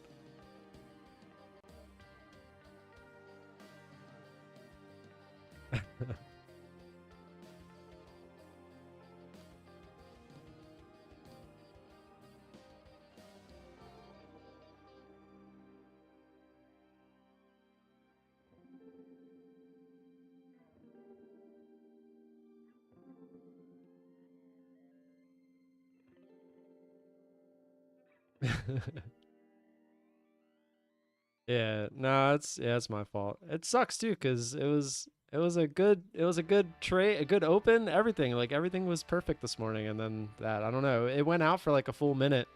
Yeah, no, it's my fault. It sucks too because it was a good trade, a good open, everything. Like everything was perfect this morning, and then that I don't know. It went out for like a full minute,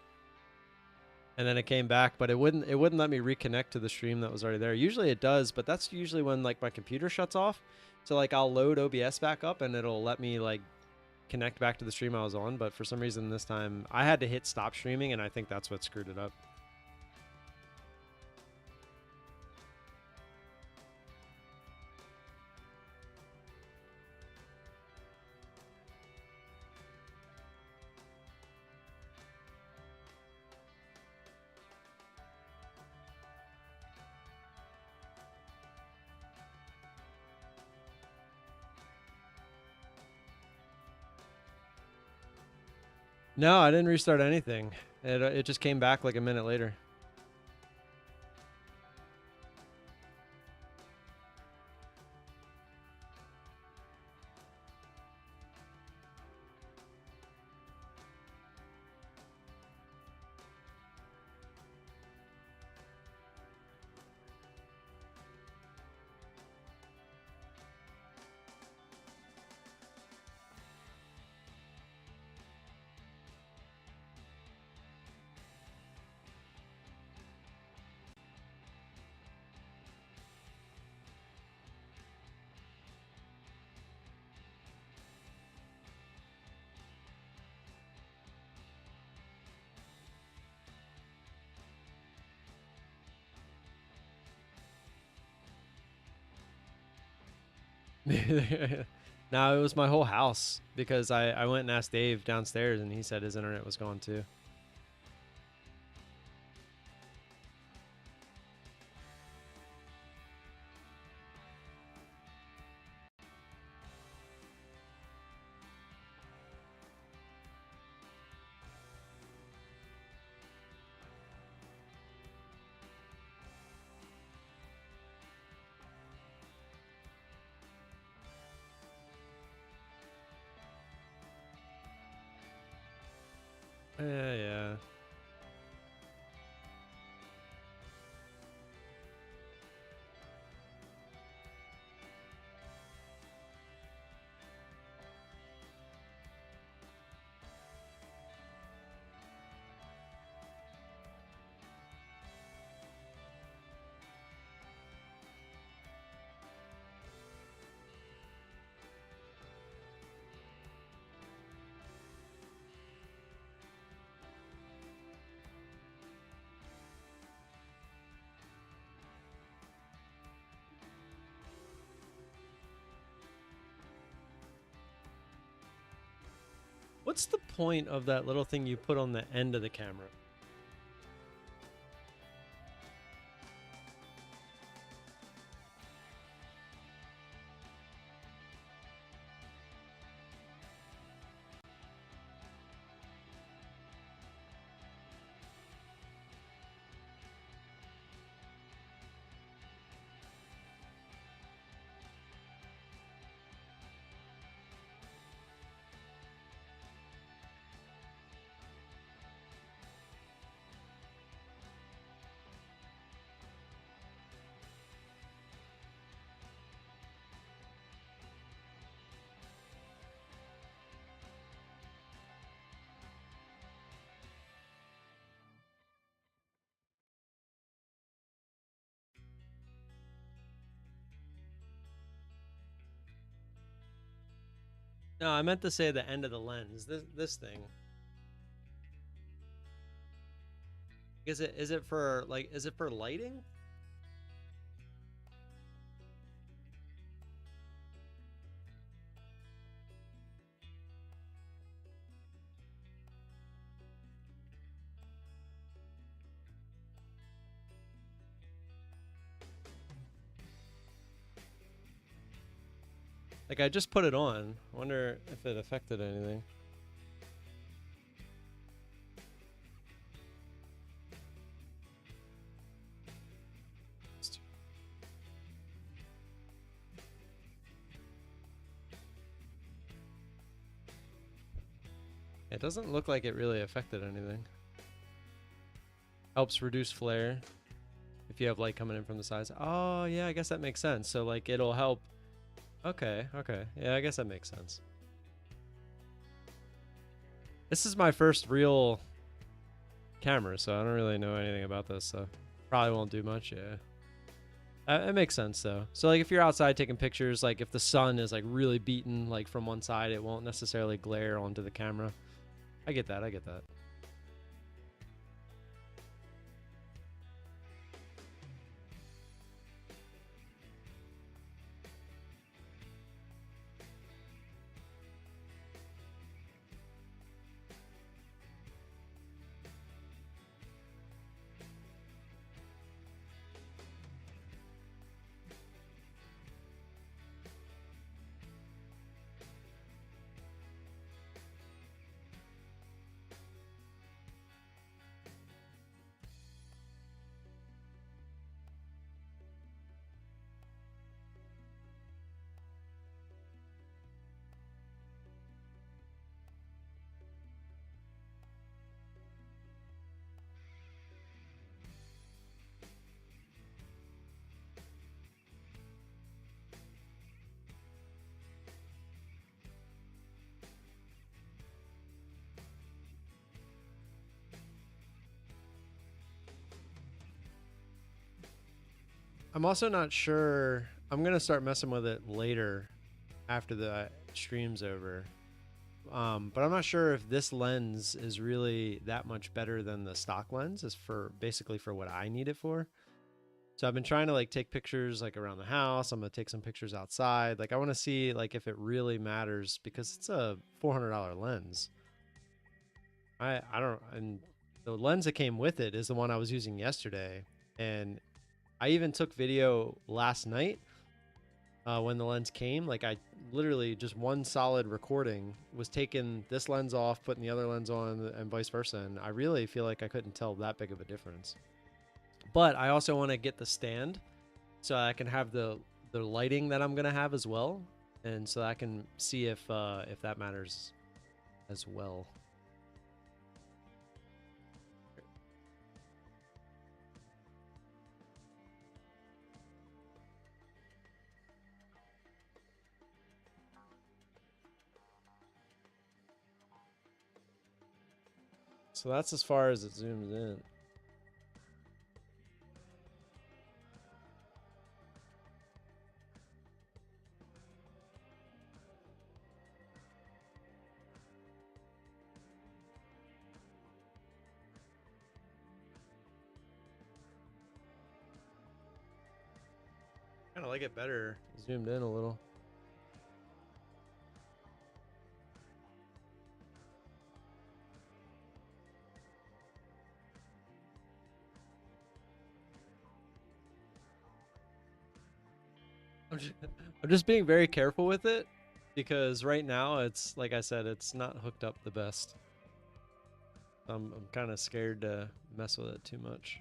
and then it came back, but it wouldn't let me reconnect to the stream that was already there. Usually it does, but that's usually when like my computer shuts off. So like I'll load OBS back up and it'll let me like connect back to the stream I was on, but for some reason this time I had to hit stop streaming, and I think that's what screwed it up. No, I didn't restart anything. It just came back like a minute later. No, it was my whole house because I went and asked Dave downstairs and he said his internet was gone too. Yeah. What's the point of that little thing you put on the end of the camera? No, I meant to say the end of the lens. This thing. Is it for like is it for lighting? Like I just put it on. I wonder if it affected anything. It doesn't look like it really affected anything. Helps reduce flare if you have light coming in from the sides. Oh, yeah, I guess that makes sense. So, like, it'll help. Okay, okay. Yeah, I guess that makes sense. This is my first real camera, so I don't really know anything about this, so probably won't do much, yeah. It makes sense, though. So, like, if you're outside taking pictures, like, if the sun is, like, really beaten, like, from one side, it won't necessarily glare onto the camera. I get that, I get that. I'm also not sure. I'm gonna start messing with it later, after the stream's over. But I'm not sure if this lens is really that much better than the stock lens. Is for basically for what I need it for. So I've been trying to like take pictures like around the house. I'm gonna take some pictures outside. Like I want to see like if it really matters because it's a $400 lens. I don't, and the lens that came with it is the one I was using yesterday, and I even took video last night when the lens came. Like I literally just one solid recording was taking this lens off, putting the other lens on, and vice versa. And I really feel like I couldn't tell that big of a difference. But I also want to get the stand so I can have the lighting that I'm gonna have as well, and so I can see if that matters as well. So that's as far as it zooms in. Kind of like it better zoomed in a little. I'm just being very careful with it because right now it's like I said, it's not hooked up the best. I'm kind of scared to mess with it too much.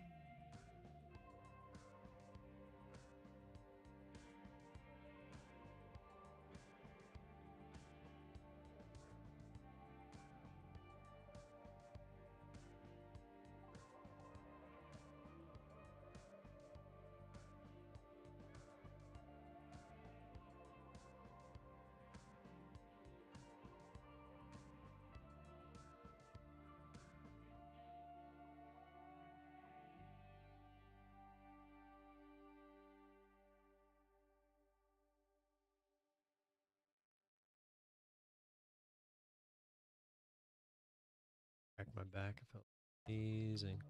my back. It felt amazing.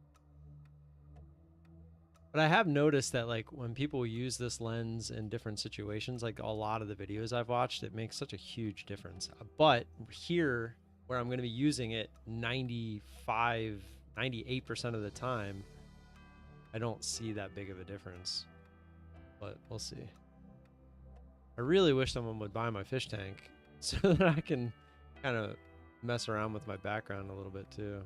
But I have noticed that like when people use this lens in different situations, like a lot of the videos I've watched, it makes such a huge difference. But here, where I'm going to be using it 95, 98% of the time, I don't see that big of a difference. But we'll see. I really wish someone would buy my fish tank so that I can kind of mess around with my background a little bit too.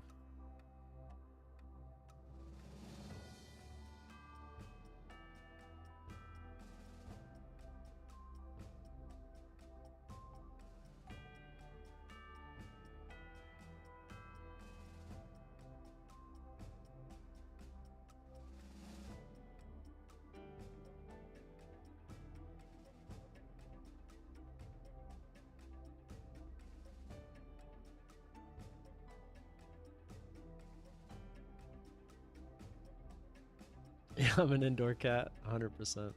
Yeah, I'm an indoor cat, 100%.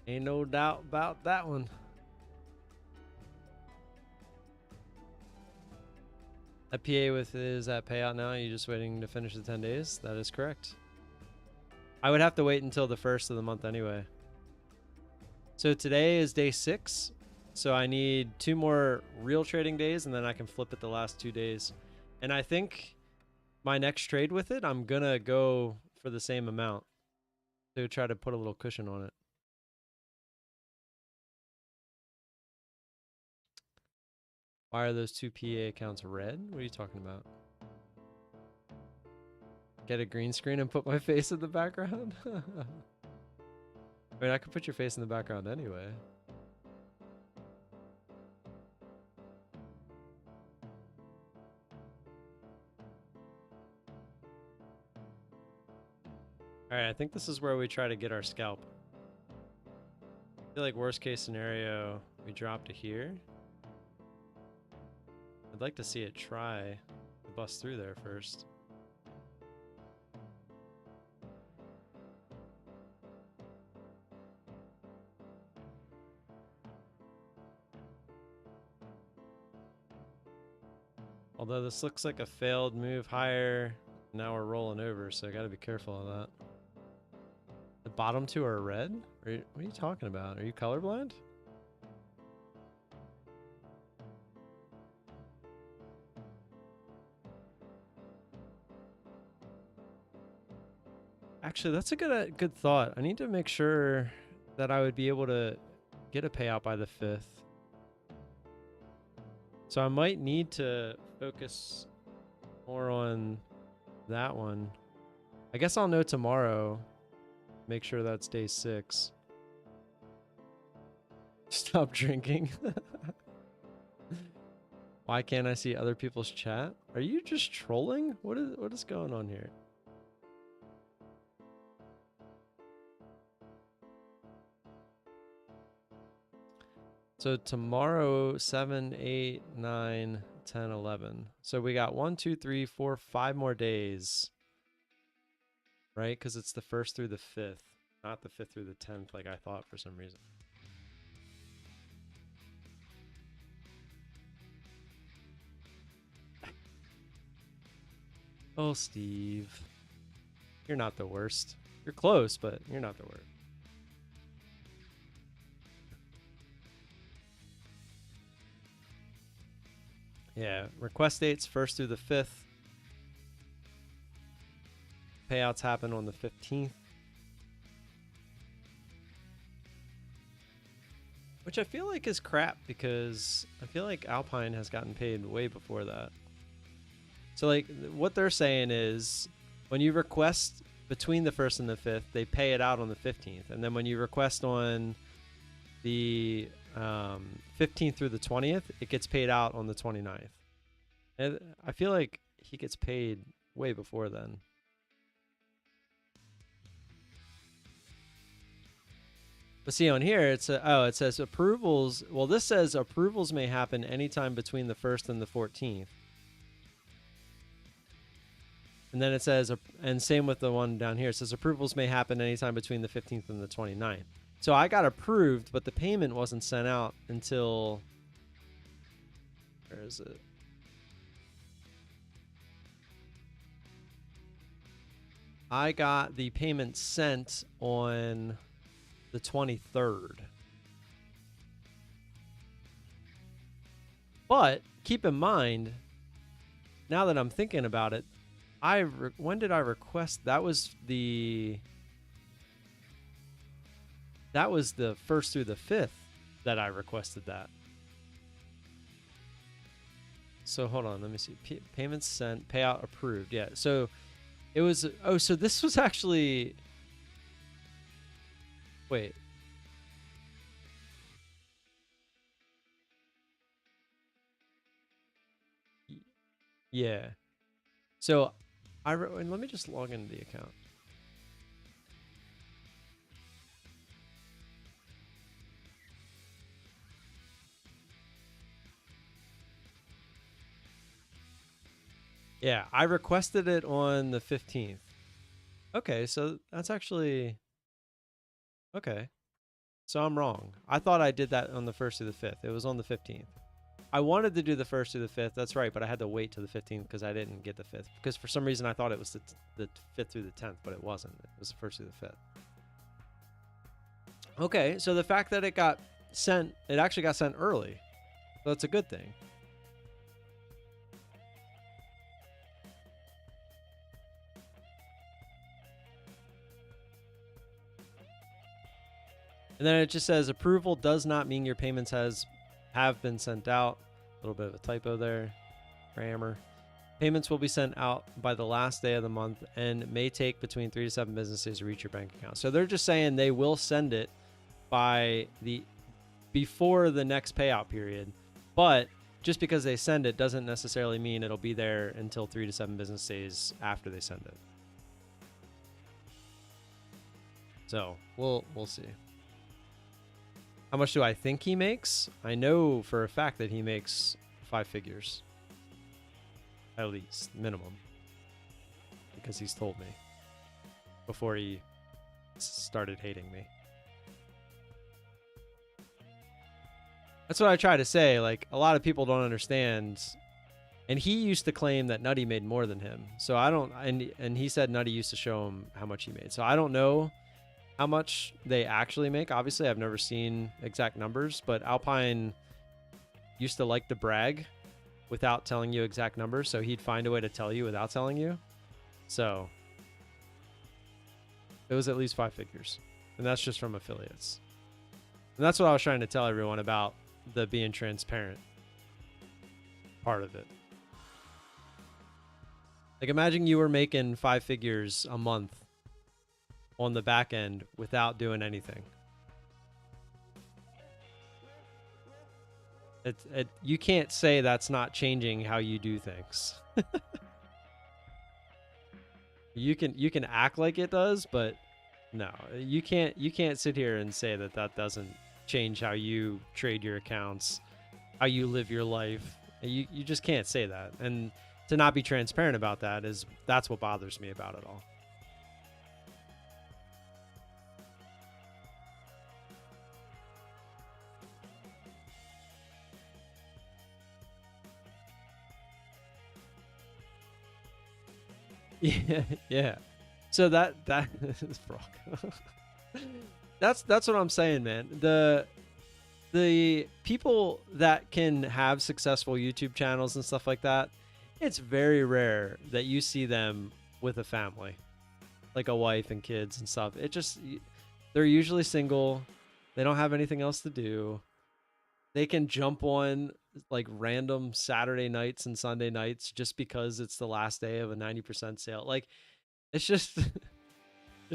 Ain't no doubt about that one. That PA with is that payout now? Are you just waiting to finish the 10 days? That is correct. I would have to wait until the 1st of the month anyway. So today is day 6. So I need 2 more real trading days and then I can flip it the last 2 days. And I think my next trade with it, I'm going to go for the same amount to try to put a little cushion on it. Why are those 2 PA accounts red? What are you talking about? Get a green screen and put my face in the background? I mean, I could put your face in the background anyway. Alright, I think this is where we try to get our scalp. I feel like worst case scenario, we drop to here. I'd like to see it try to bust through there first. Although this looks like a failed move higher, now we're rolling over, so I gotta be careful of that. The bottom 2 are red? What are you talking about? Are you colorblind? Actually, that's a good thought. I need to make sure that I would be able to get a payout by the 5th. So I might need to focus more on that one. I guess I'll know tomorrow. Make sure that's day 6. Stop drinking. Why can't I see other people's chat? Are you just trolling? What is going on here? So tomorrow, 7, 8, 9, 10, 11. So we got 1, 2, 3, 4, 5 more days. Right? Because it's the 1st through the 5th, not the 5th through the 10th like I thought for some reason. Oh, Steve. You're not the worst. You're close, but you're not the worst. Yeah, request dates 1st through the 5th. Payouts happen on the 15th. Which I feel like is crap because I feel like Alpine has gotten paid way before that. So like what they're saying is when you request between the 1st and the 5th, they pay it out on the 15th. And then when you request on the 15th through the 20th, it gets paid out on the 29th. And I feel like he gets paid way before then. But see on here, it says approvals. Well, this says approvals may happen anytime between the 1st and the 14th. And then it says, and same with the one down here, it says approvals may happen anytime between the 15th and the 29th. So I got approved, but the payment wasn't sent out until Where is it? I got the payment sent on the 23rd. But keep in mind, now that I'm thinking about it, when did I request? That was the 1st through the 5th that I requested that. So hold on, let me see. Payments sent, payout approved. Yeah, so it was, oh, so this was actually, wait. Yeah. So and let me just log into the account. Yeah, I requested it on the 15th. Okay, so that's actually, okay. So I'm wrong. I thought I did that on the 1st through the 5th. It was on the 15th. I wanted to do the 1st through the 5th. That's right, but I had to wait to the 15th because I didn't get the 5th. Because for some reason I thought it was the 5th through the 10th, but it wasn't. It was the 1st through the 5th. Okay, so the fact that it got sent, it actually got sent early. So that's a good thing. And then it just says approval does not mean your payments have been sent out. A little bit of a typo there. Grammar. Payments will be sent out by the last day of the month and may take between 3 to 7 business days to reach your bank account. So they're just saying they will send it before the next payout period. But just because they send it doesn't necessarily mean it'll be there until 3 to 7 business days after they send it. So we'll see. How much do I think he makes? I know for a fact that he makes 5 figures. At least, minimum. Because he's told me. Before he started hating me. That's what I try to say. Like, a lot of people don't understand. And he used to claim that Nutty made more than him. So I don't, and he said Nutty used to show him how much he made. So I don't know how much they actually make. Obviously, I've never seen exact numbers, but Alpine used to like to brag without telling you exact numbers, so he'd find a way to tell you without telling you. So it was at least 5 figures, and that's just from affiliates. And that's what I was trying to tell everyone about the being transparent part of it. Like, imagine you were making 5 figures a month on the back end without doing anything. You can't say that's not changing how you do things. You can act like it does, but no, you can't sit here and say that doesn't change how you trade your accounts, how you live your life. You just can't say that. And to not be transparent about that's what bothers me about it all. Yeah. So that is Brock. That's what I'm saying, man. The people that can have successful YouTube channels and stuff like that, it's very rare that you see them with a family, like a wife and kids and stuff. They're usually single. They don't have anything else to do. They can jump on like random Saturday nights and Sunday nights just because it's the last day of a 90% sale. Like, it's just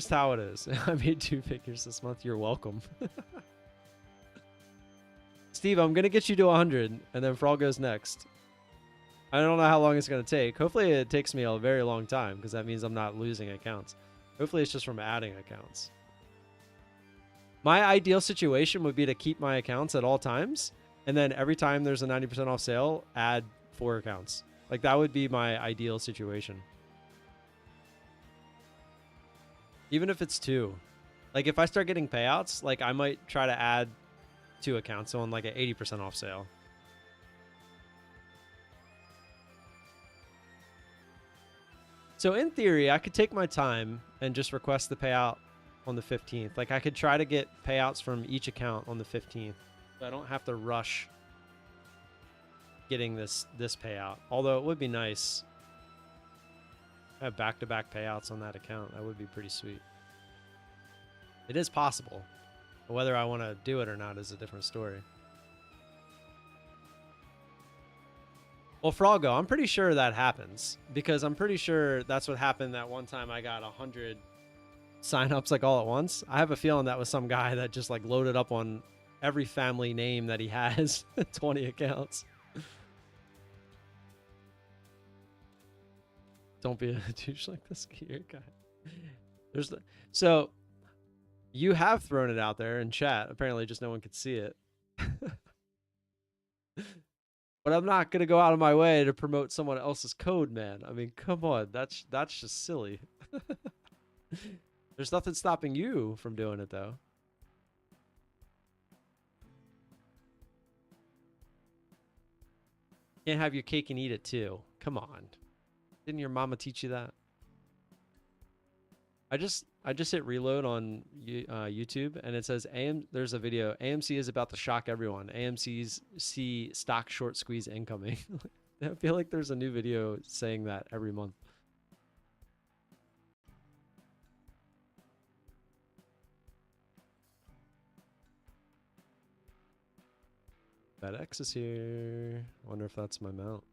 how it is. I made 2 figures this month. You're welcome. Steve, I'm going to get you to 100, and then Frog goes next. I don't know how long it's going to take. Hopefully it takes me a very long time, because that means I'm not losing accounts. Hopefully it's just from adding accounts. My ideal situation would be to keep my accounts at all times, and then every time there's a 90% off sale, add 4 accounts. Like, that would be my ideal situation. Even if it's 2. Like, if I start getting payouts, like, I might try to add 2 accounts on like an 80% off sale. So in theory, I could take my time and just request the payout on the 15th. Like I could try to get payouts from each account on the 15th. So I don't have to rush getting this payout. Although it would be nice to have back-to-back payouts on that account. That would be pretty sweet. It is possible. But whether I want to do it or not is a different story. Well, Froggo, I'm pretty sure that happens because I'm pretty sure that's what happened that one time I got 100 signups like all at once. I have a feeling that was some guy that just like loaded up on every family name that he has 20 accounts. Don't be a douche like this here, guy. So you have thrown it out there in chat. Apparently just no one could see it. But I'm not going to go out of my way to promote someone else's code, man. I mean, come on. That's just silly. There's nothing stopping you from doing it, though. Can't have your cake and eat it, too. Come on. Didn't your mama teach you that? I just hit reload on YouTube, and it says there's a video. AMC is about to shock everyone. AMC's see stock short squeeze incoming. I feel like there's a new video saying that every month. FedEx is here. I wonder if that's my mount.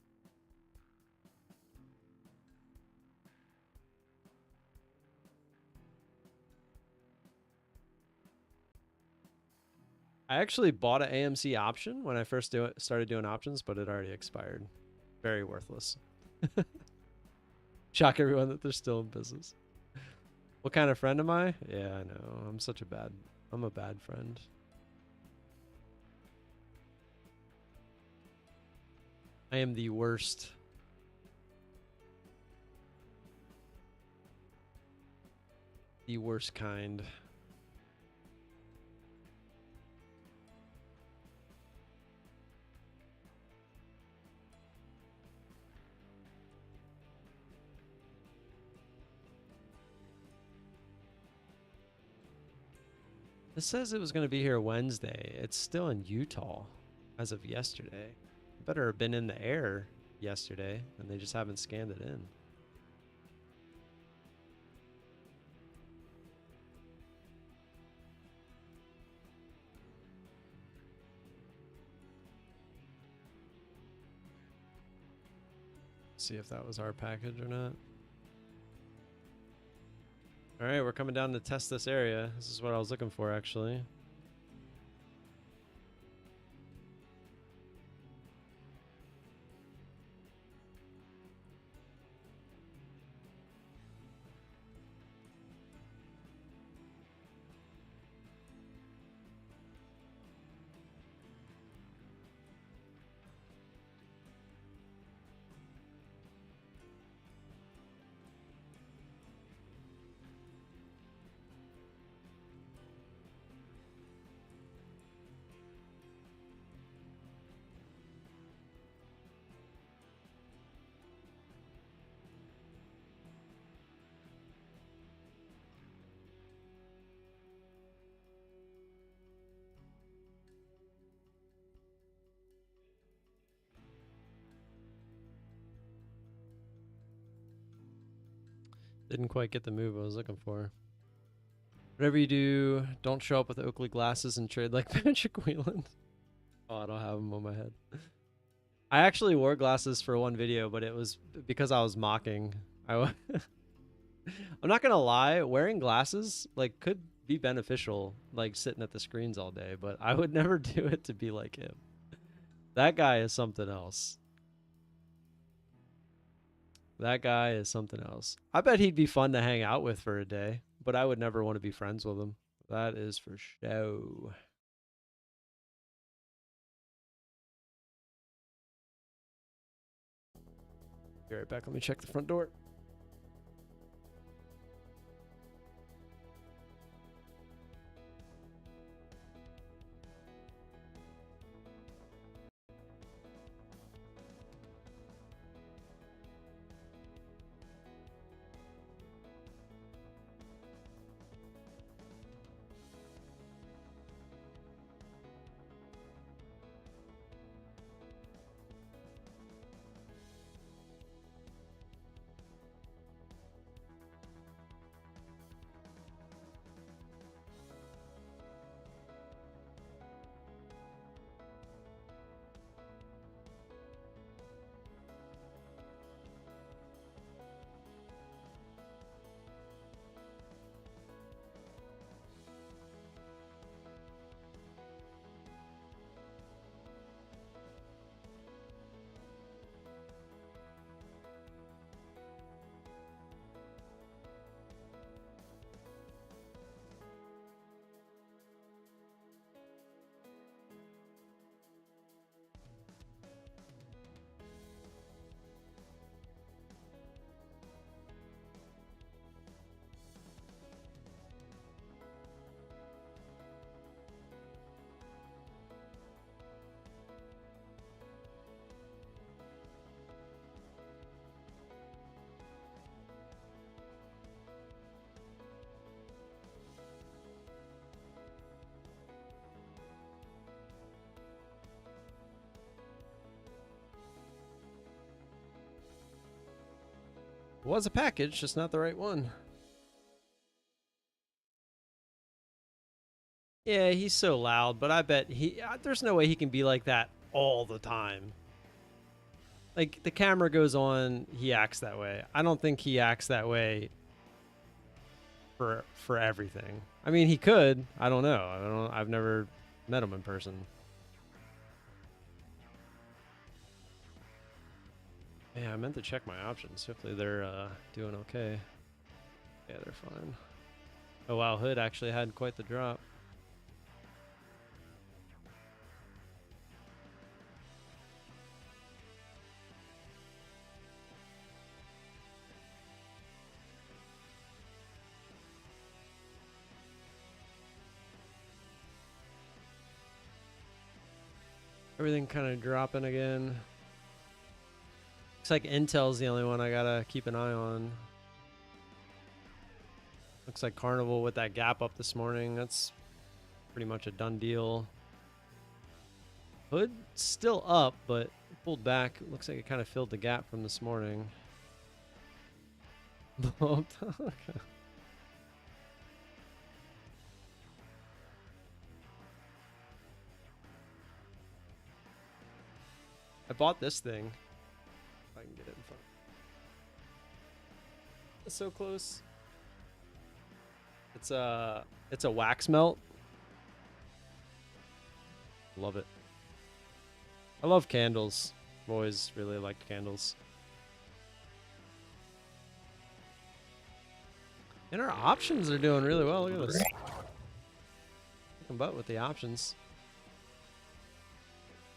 I actually bought an AMC option when I first started doing options, but it already expired. Very worthless. Shock everyone that they're still in business. What kind of friend am I? Yeah, I know. I'm a bad friend. I am the worst. The worst kind. This says it was going to be here Wednesday. It's still in Utah as of yesterday. It better have been in the air yesterday, and they just haven't scanned it in. See if that was our package or not. All right, we're coming down to test this area. This is what I was looking for, actually. Didn't quite get the move I was looking for. Whatever you do, don't show up with Oakley glasses and trade like Patrick Whelan. Oh, I don't have them on my head. I actually wore glasses for one video, but it was because I was mocking. I'm not gonna lie, wearing glasses like could be beneficial, like sitting at the screens all day, but I would never do it to be like him. That guy is something else. That guy is something else. I bet he'd be fun to hang out with for a day, but I would never want to be friends with him. That is for show. Be right back. Let me check the front door. was a package, just not the right one. Yeah, he's so loud, but I bet there's no way he can be like that all the time. Like, the camera goes on, he acts that way. I don't think he acts that way for everything. I mean, he could. I don't know. I've never met him in person. Yeah, I meant to check my options. Hopefully they're doing okay. Yeah, they're fine. Oh wow, Hood actually had quite the drop. Everything kind of dropping again. Looks like Intel's the only one I gotta keep an eye on. Looks like Carnival with that gap up this morning. That's pretty much a done deal. Hood still up, but pulled back. Looks like it kind of filled the gap from this morning. I bought this thing. If I can get it in front. It's so close. It's a wax melt. Love it. I love candles. I've always really liked candles. And our options are doing really well. Look at this. Kicking butt with the options.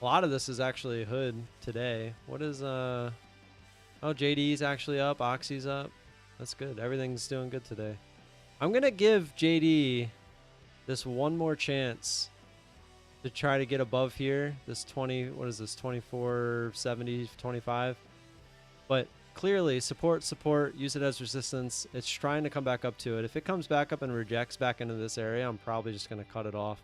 A lot of this is actually Hood today. What is oh, JD's actually up, Oxy's up. That's good. Everything's doing good today. I'm gonna give JD this one more chance to try to get above here. This 20, what is this, 24.70, 25. But clearly, support, use it as resistance. It's trying to come back up to it. If it comes back up and rejects back into this area, I'm probably just gonna cut it off.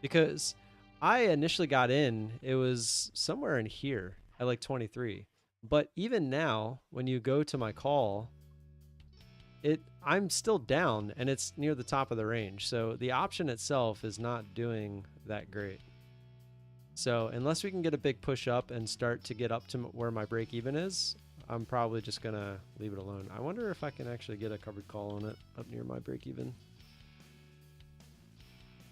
Because I initially got in, it was somewhere in here at like 23. But even now, when you go to my call, I'm still down and it's near the top of the range. So the option itself is not doing that great. So unless we can get a big push up and start to get up to where my break even is, I'm probably just gonna leave it alone. I wonder if I can actually get a covered call on it up near my break even.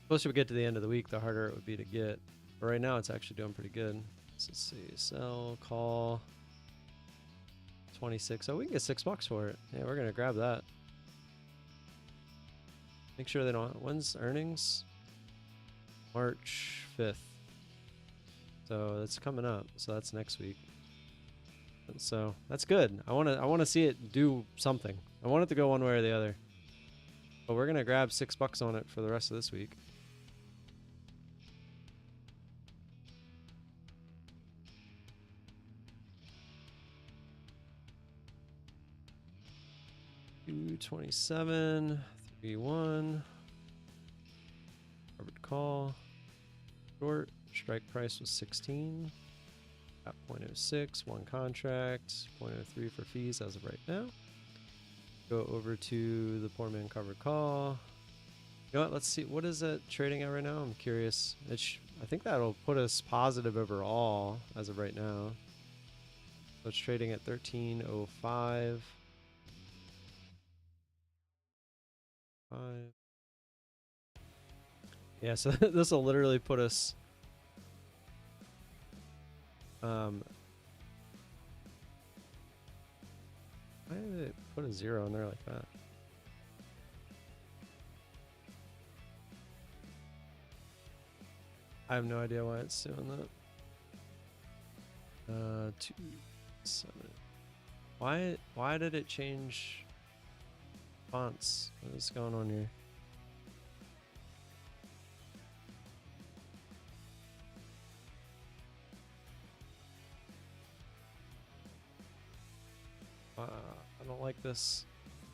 The closer we get to the end of the week, the harder it would be to get. But right now, it's actually doing pretty good. So let's see, sell, call, 26. Oh, we can get $6 for it. Yeah, we're gonna grab that. Make sure they don't. When's earnings? March 5th. So that's coming up. So that's next week. And so that's good. I want to see it do something. I want it to go one way or the other. But we're gonna grab $6 on it for the rest of this week. $227, 3-1. Covered call. Short. Strike price was 16. At 0.06, one contract. 0.03 for fees as of right now. Go over to the poor man covered call. You know what? Let's see. What is it trading at right now? I'm curious. I think that'll put us positive overall as of right now. So it's trading at 13.05. Yeah, so this will literally put us why did it put a 0 in there like that? I have no idea why it's doing that. 2, 7. Why did it change fonts? What is going on here? I don't like this.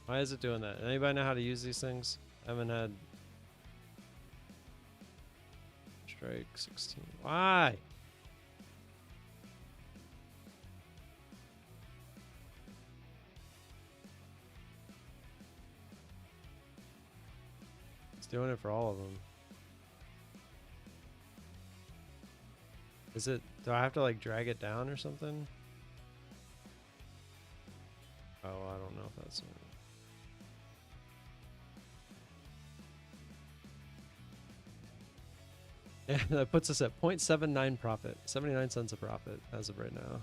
Why is it doing that? Anybody know how to use these things? I haven't had strike 16. Why? doing it for all of them. Is it, do I have to like drag it down or something? Oh, I don't know if that's... Yeah, that puts us at 0.79 profit, 79 cents a profit as of right now.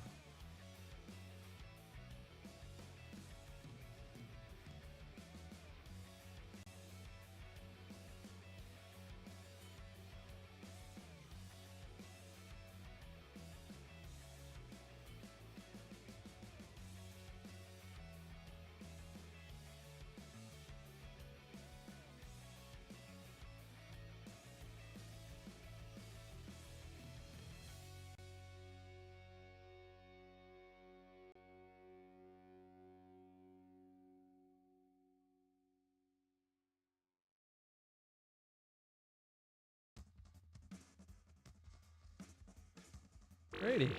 Alrighty.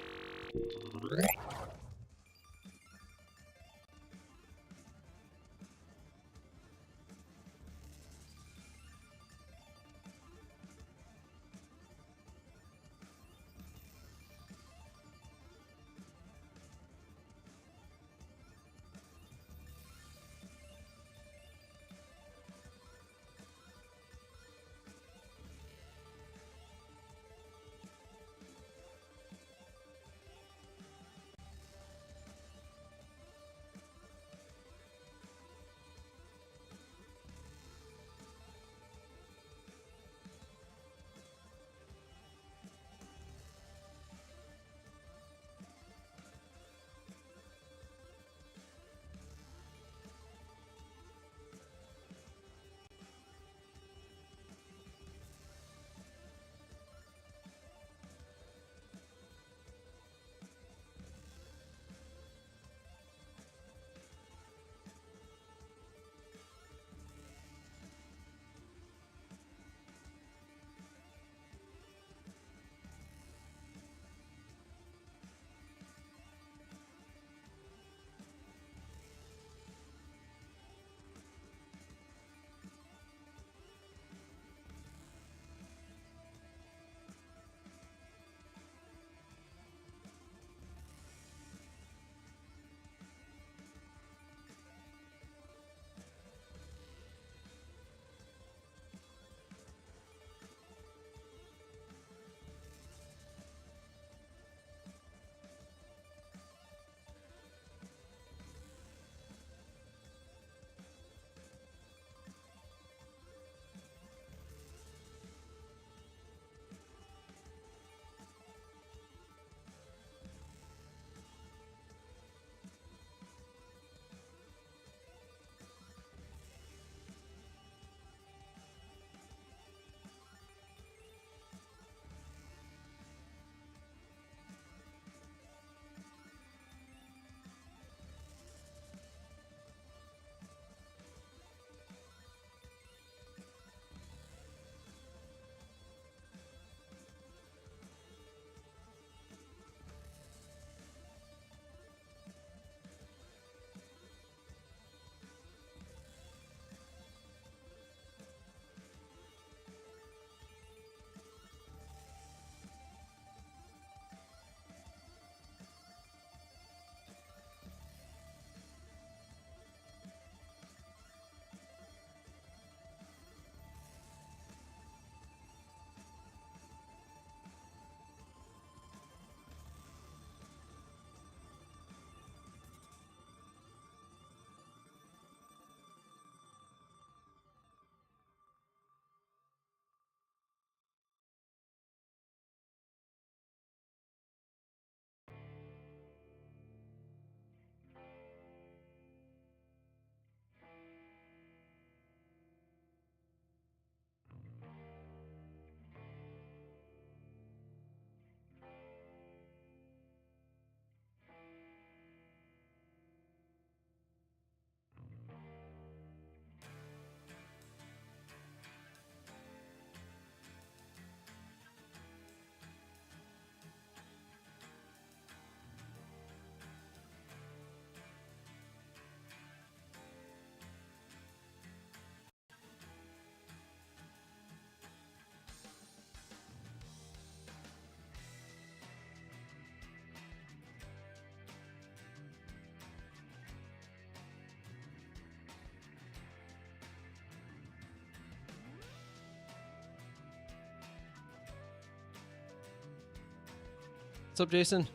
What's up, Jason?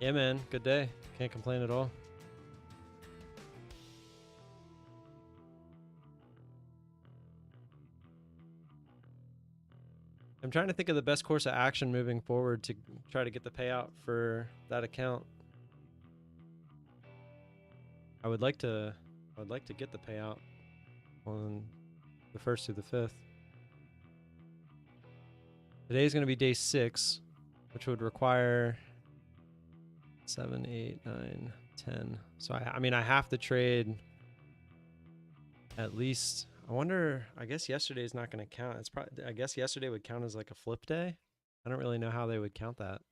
Yeah, man. Good day. Can't complain at all. I'm trying to think of the best course of action moving forward to try to get the payout for that account. I would like to get the payout on the 1st through the 5th. Today's going to be day 6, which would require 7, 8, 9, 10. So I mean I have to trade at least. I wonder, I guess yesterday's not going to count. It's probably, I guess yesterday would count as like a flip day. I don't really know how they would count that.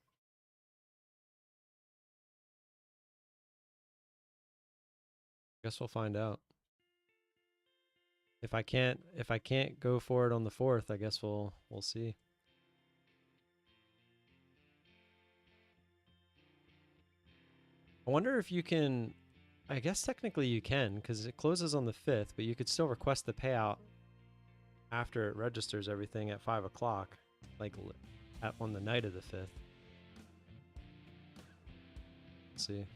Guess we'll find out. If I can't go for it on the 4th, I guess we'll see. I wonder if you can, I guess technically you can, because it closes on the 5th, but you could still request the payout after it registers everything at 5 o'clock, like on the night of the 5th. Let's see.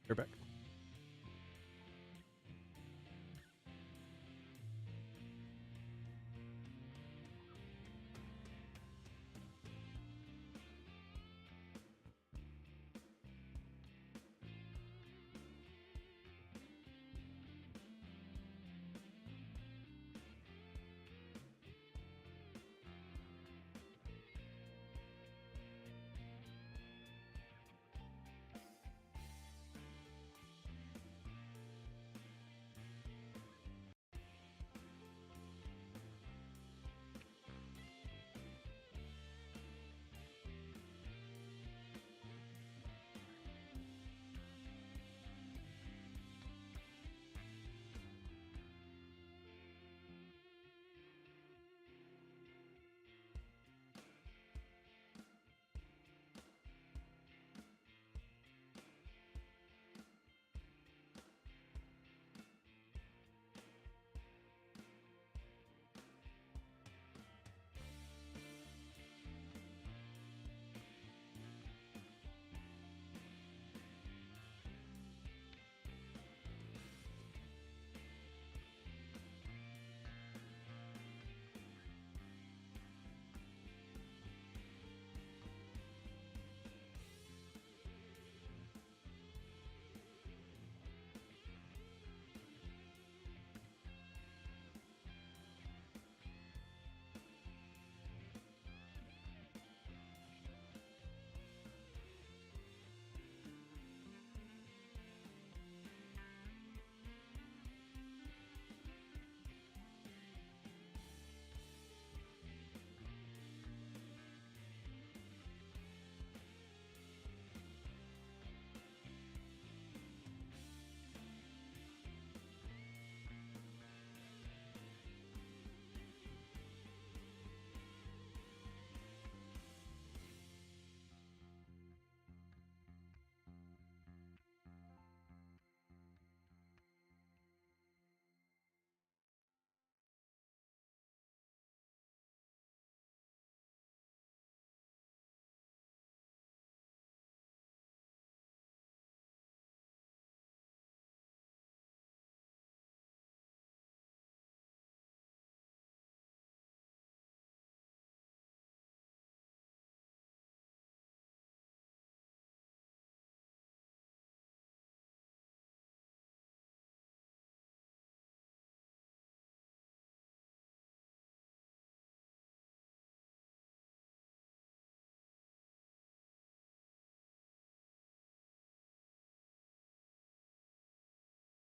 You're back.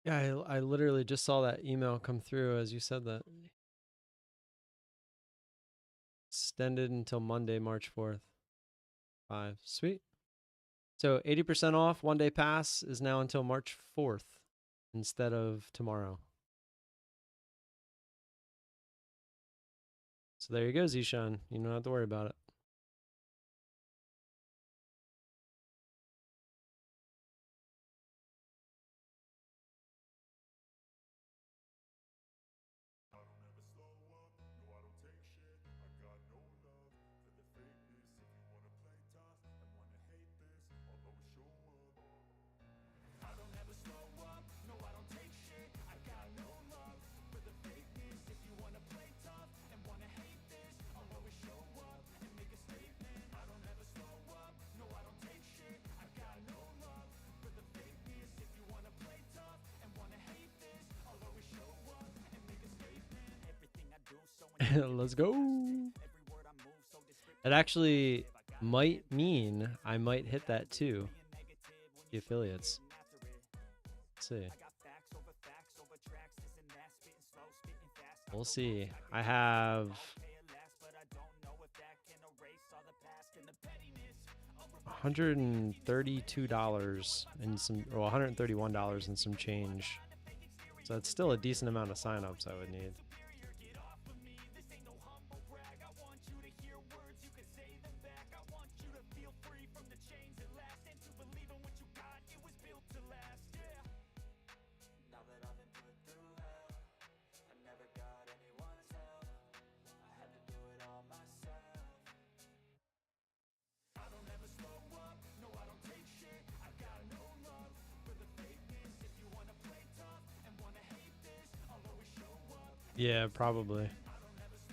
Yeah, I literally just saw that email come through as you said that. Extended until Monday, March 4th. 5. Sweet. So 80% off 1-day pass is now until March 4th instead of tomorrow. So there you go, Zishan. You don't have to worry about it. Let's go. That actually might mean I might hit that too. The affiliates. Let's see. We'll see. I have $132 and some, or $131 and some change. So it's still a decent amount of signups I would need. Yeah, probably.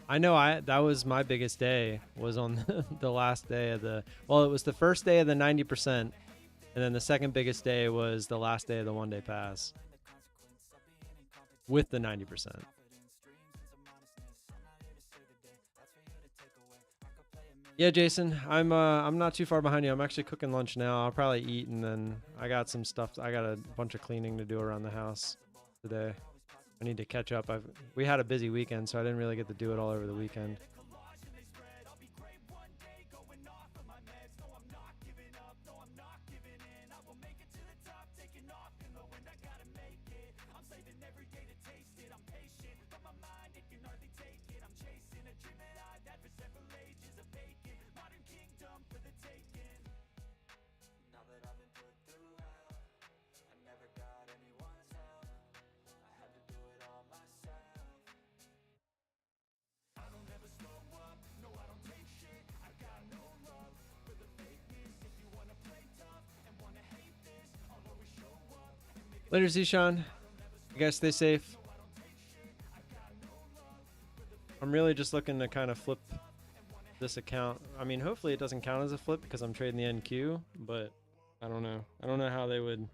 I know that was my biggest day, was on the last day of the, well, it was the first day of the 90%, and then the second biggest day was the last day of the 1-day pass with the 90%. Yeah, Jason, I'm not too far behind you. I'm actually cooking lunch now. I'll probably eat, and then I got some stuff. I got a bunch of cleaning to do around the house today. I need to catch up. We had a busy weekend, so I didn't really get to do it all over the weekend. Later, Zishan. You guys stay safe. I'm really just looking to kind of flip this account. I mean, hopefully it doesn't count as a flip because I'm trading the NQ, but I don't know. I don't know how they would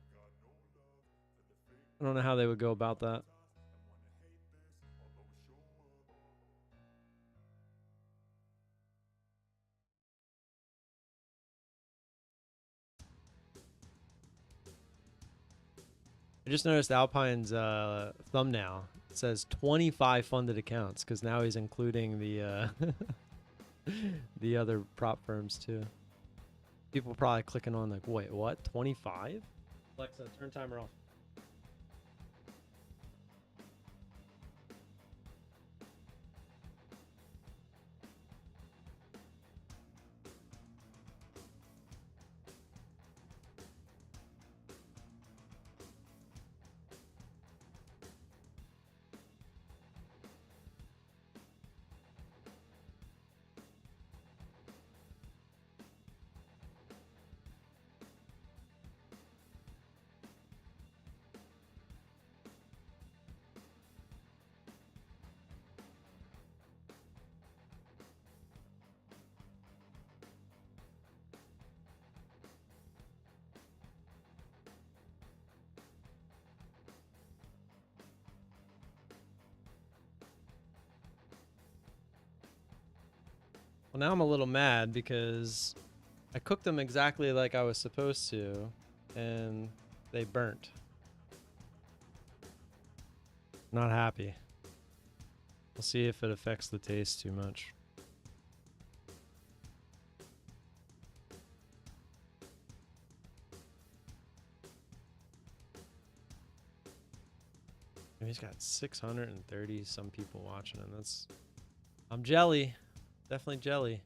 go about that. I just noticed Alpine's thumbnail. It says 25 funded accounts because now he's including the the other prop firms too. People probably clicking on like, wait, what? 25? Alexa, turn timer off. Well, now I'm a little mad because I cooked them exactly like I was supposed to, and they burnt. Not happy. We'll see if it affects the taste too much. He's got 630 some people watching, and that's... I'm jelly. Definitely jelly.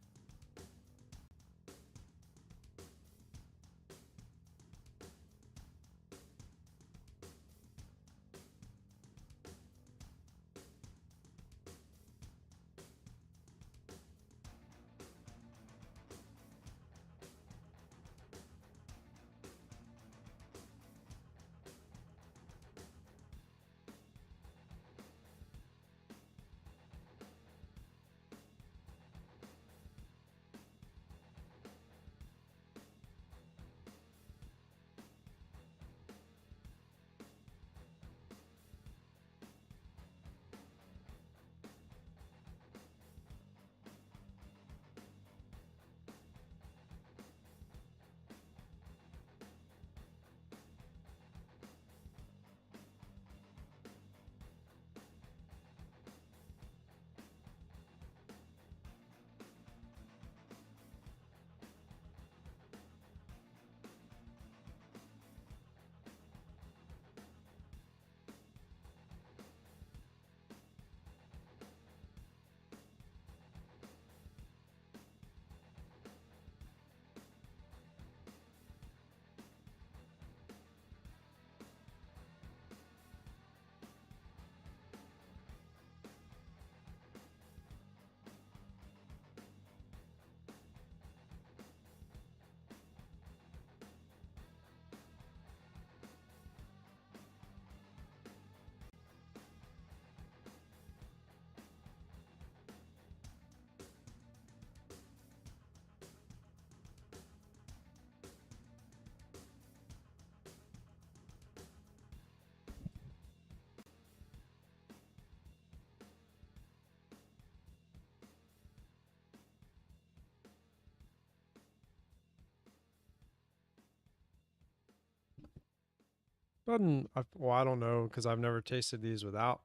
Well, I don't know because I've never tasted these without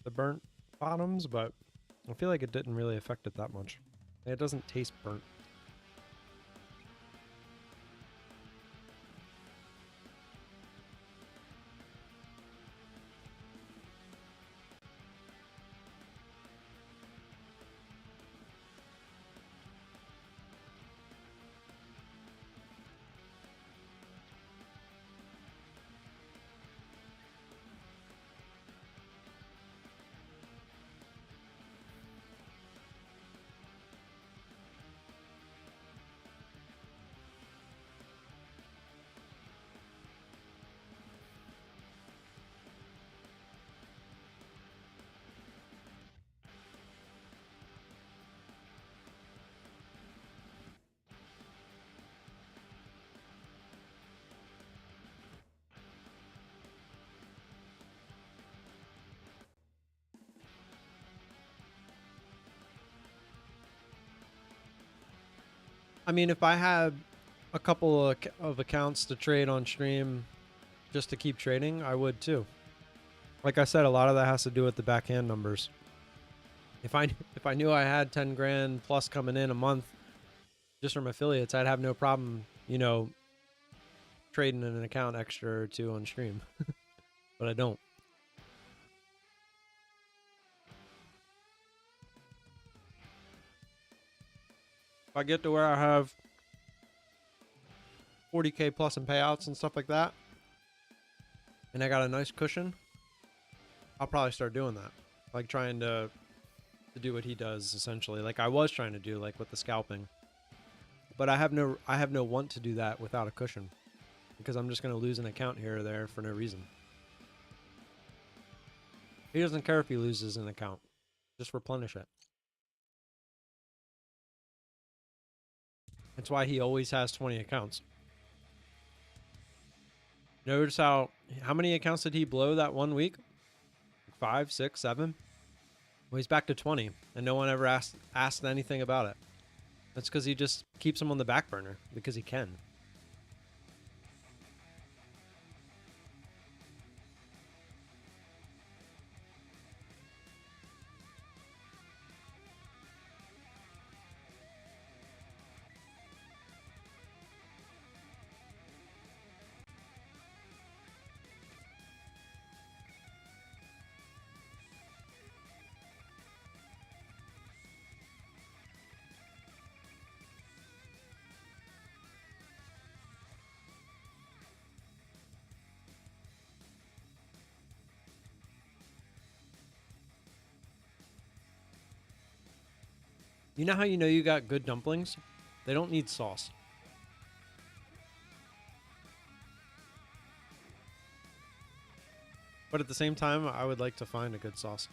the burnt bottoms, but I feel like it didn't really affect it that much. It doesn't taste burnt. I mean, if I had a couple of accounts to trade on stream just to keep trading, I would too. Like I said, a lot of that has to do with the backhand numbers. If I knew I had 10 grand plus coming in a month just from affiliates, I'd have no problem, you know, trading in an account extra or two on stream. But I don't. If I get to where I have 40K plus in payouts and stuff like that, and I got a nice cushion, I'll probably start doing that. Like trying to do what he does, essentially. Like I was trying to do, like with the scalping. But I have no want to do that without a cushion, because I'm just going to lose an account here or there for no reason. He doesn't care if he loses an account. Just replenish it. That's why he always has 20 accounts. Notice how many accounts did he blow that 1 week? 5, 6, 7? Well, he's back to 20, and no one ever asked anything about it. That's because he just keeps them on the back burner, because he can. You know how you know you got good dumplings? They don't need sauce. But at the same time, I would like to find a good sauce.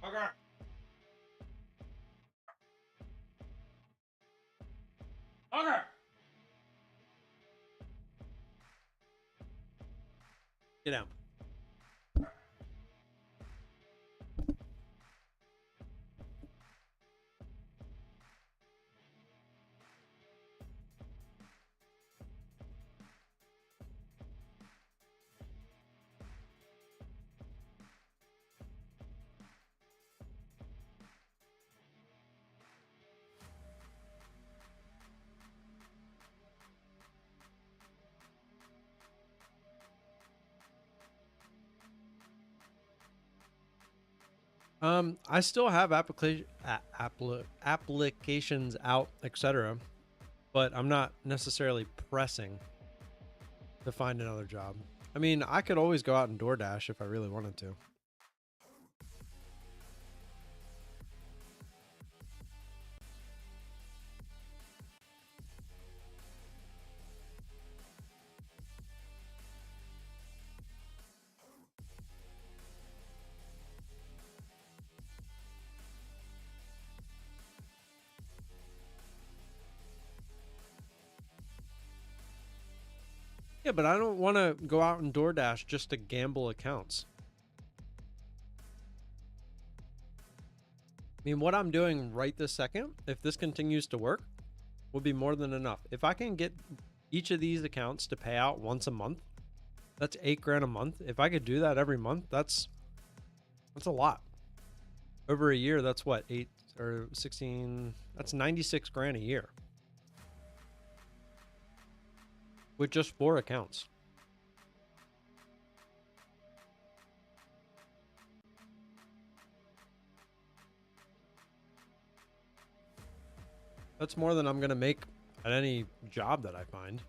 Okay. Okay. Get out. I still have applications out, etc., but I'm not necessarily pressing to find another job. I mean, I could always go out and DoorDash if I really wanted to. Yeah, but I don't want to go out and DoorDash just to gamble accounts. I mean, what I'm doing right this second, if this continues to work, will be more than enough. If I can get each of these accounts to pay out once a month, that's $8 grand a month. If I could do that every month, that's a lot. Over a year, that's what, 8 or 16, that's 96 grand a year. With just 4 accounts. That's more than I'm going to make at any job that I find.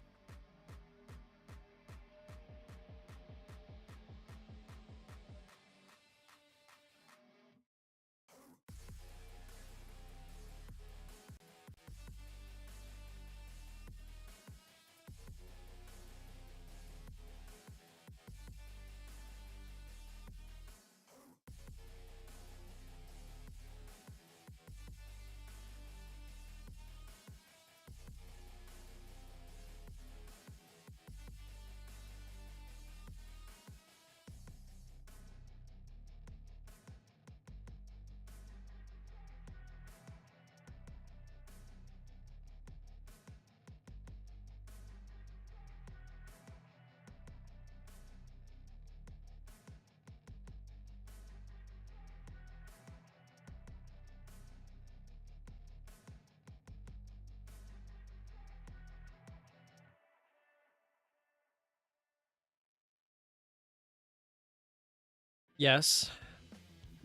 Yes,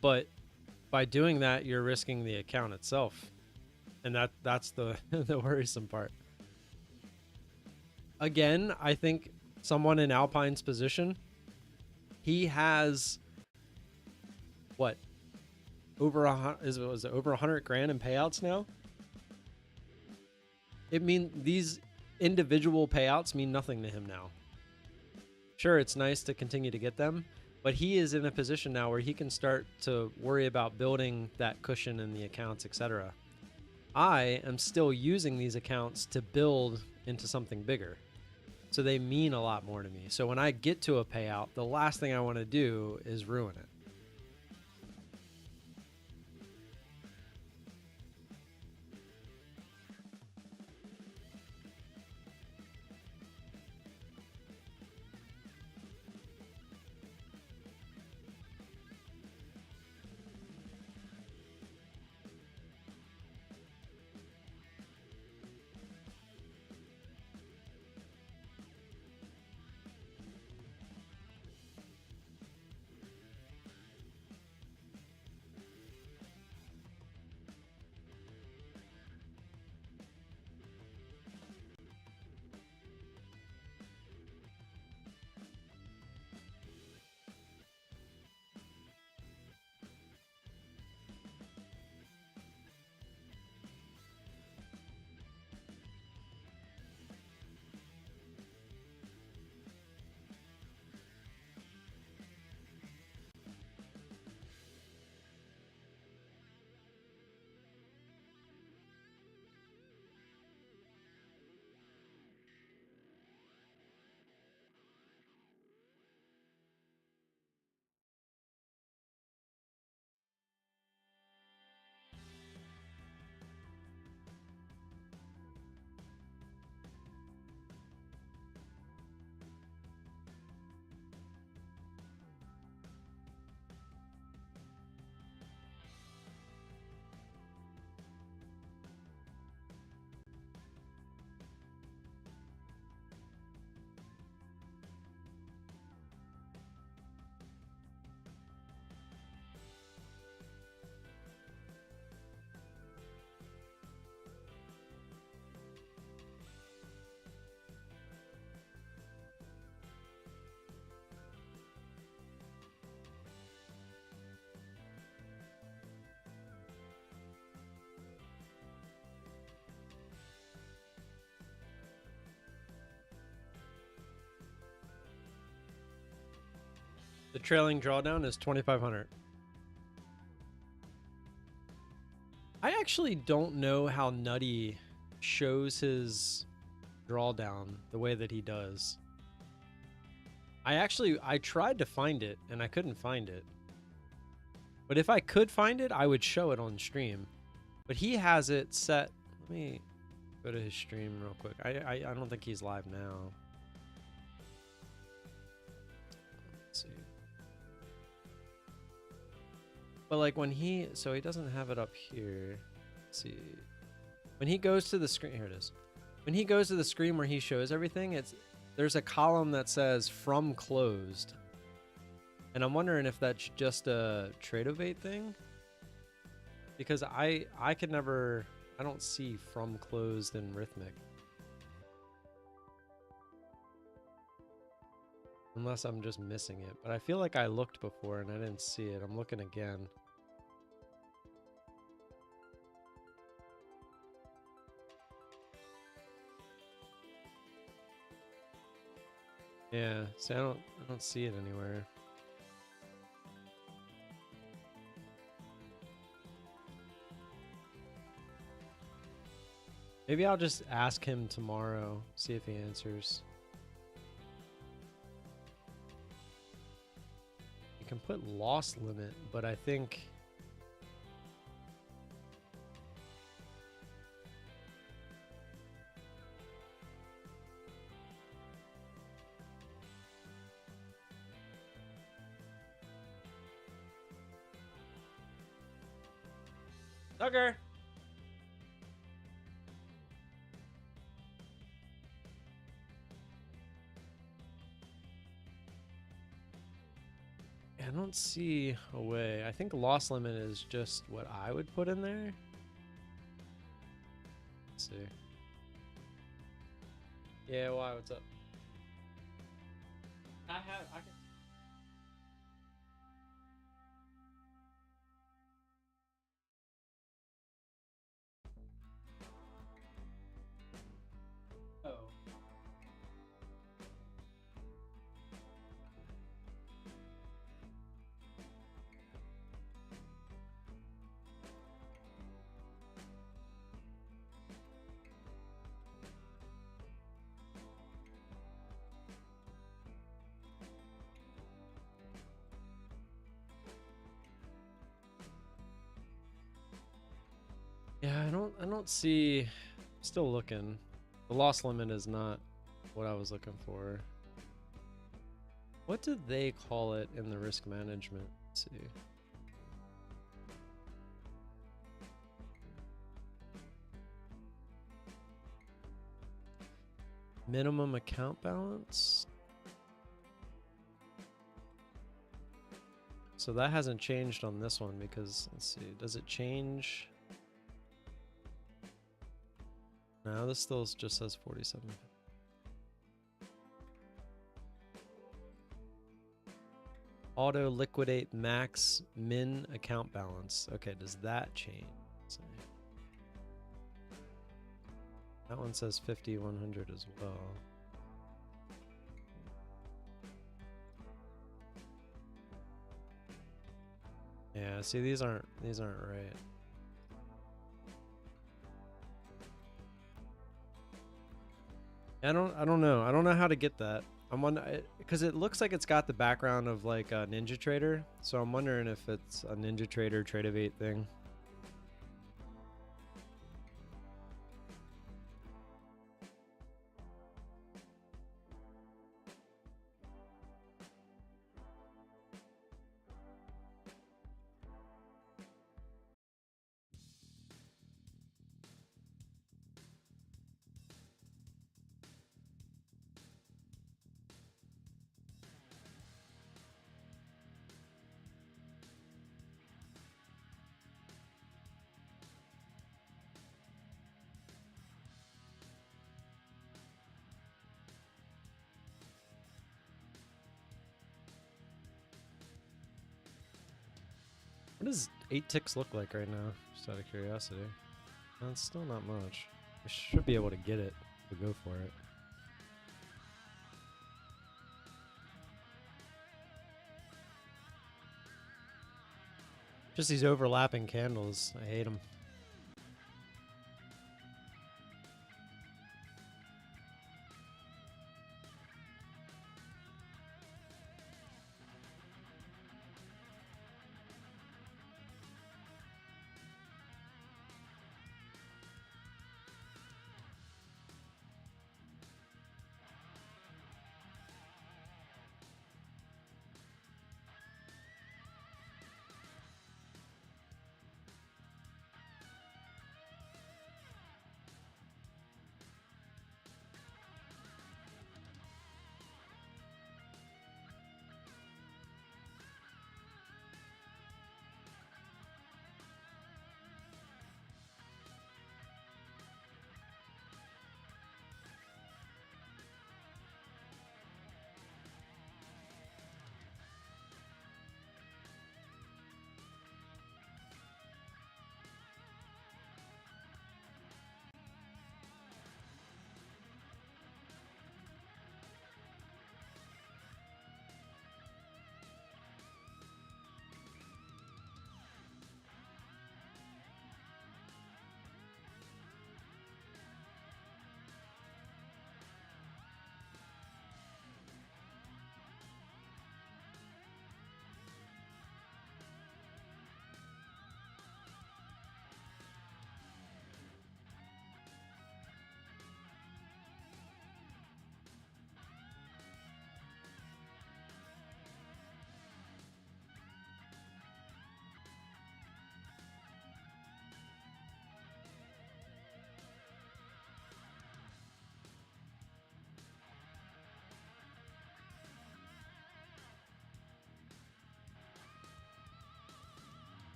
but by doing that, you're risking the account itself. And that's the the worrisome part. Again, I think someone in Alpine's position, he has what, was it over 100 grand in payouts now? It mean these individual payouts mean nothing to him now. Sure, it's nice to continue to get them, but he is in a position now where he can start to worry about building that cushion in the accounts, etc. I am still using these accounts to build into something bigger. So they mean a lot more to me. So when I get to a payout, the last thing I want to do is ruin it. The trailing drawdown is 2,500. I actually don't know how Nutty shows his drawdown the way that he does. I tried to find it and I couldn't find it. But if I could find it, I would show it on stream. But he has it set. Let me go to his stream real quick. I don't think he's live now. Let's see. But like when he doesn't have it up here. Let's see. When he goes to the screen, here it is. When he goes to the screen where he shows everything, there's a column that says from closed. And I'm wondering if that's just a Tradovate thing. Because I don't see from closed in Rhythmic. Unless I'm just missing it. But I feel like I looked before and I didn't see it. I'm looking again. Yeah, see, I don't see it anywhere. Maybe I'll just ask him tomorrow, see if he answers. You can put loss limit, but I think... Tucker! I don't see a way. I think loss limit is just what I would put in there. Let's see. Yeah, why? What's up? I can. Yeah, I don't see. Still looking. The loss limit is not what I was looking for. What did they call it in the risk management? Let's see. Minimum account balance. So that hasn't changed on this one because, let's see, does it change? No, this still just says 47. Auto liquidate max min account balance. Okay, does that change? Let's see. That one says 5,100 as well. Yeah, see, these aren't right. I don't know. I don't know how to get that. I'm wondering because it looks like it's got the background of like a Ninja Trader, so I'm wondering if it's a Ninja Trader Trade-of-8 thing. What does 8 ticks look like right now? Just out of curiosity. It's still not much. I should be able to get it. We'll go for it. Just these overlapping candles. I hate them.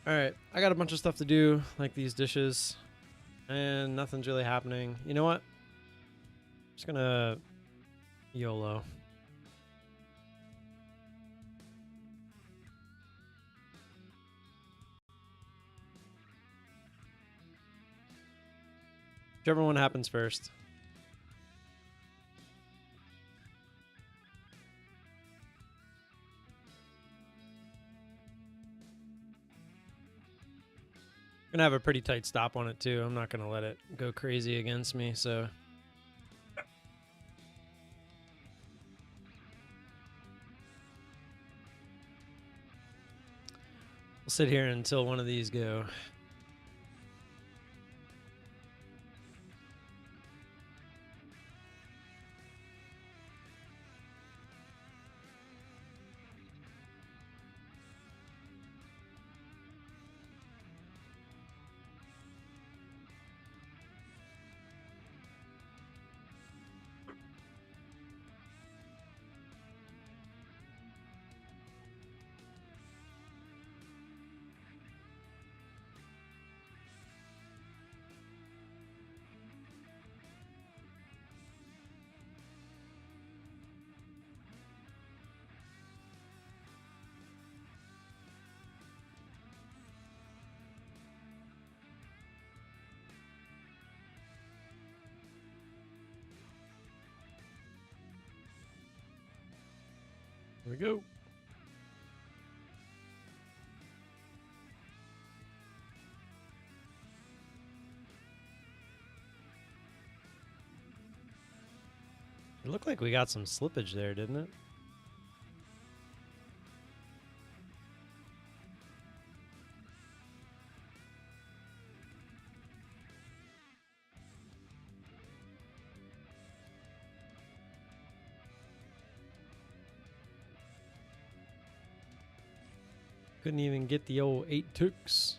Alright, I got a bunch of stuff to do, like these dishes, and nothing's really happening. You know what? I'm just gonna YOLO. Whichever one happens first. Gonna have a pretty tight stop on it too. I'm not gonna let it go crazy against me, so we'll sit here until one of these go. Here we go. It looked like we got some slippage there, didn't it? Couldn't even get the old 8 ticks.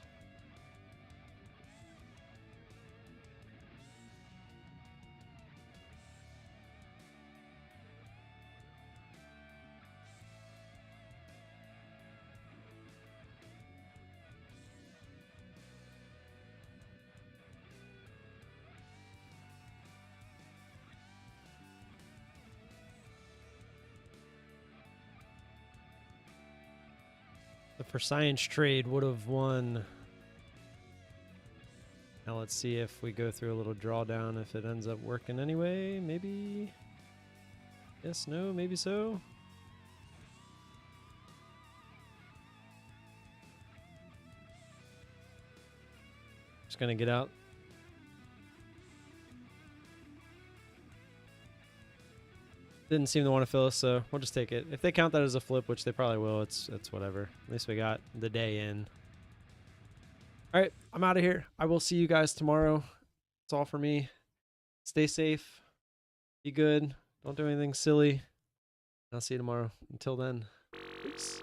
The for science trade would have won. Now let's see if we go through a little drawdown, if it ends up working anyway. Maybe. Yes, no, maybe so. Just gonna get out. Didn't seem to want to fill us, so we'll just take it. If they count that as a flip, which they probably will, it's whatever. At least we got the day in. All right, I'm out of here. I will see you guys tomorrow. That's all for me. Stay safe. Be good. Don't do anything silly. I'll see you tomorrow. Until then, peace.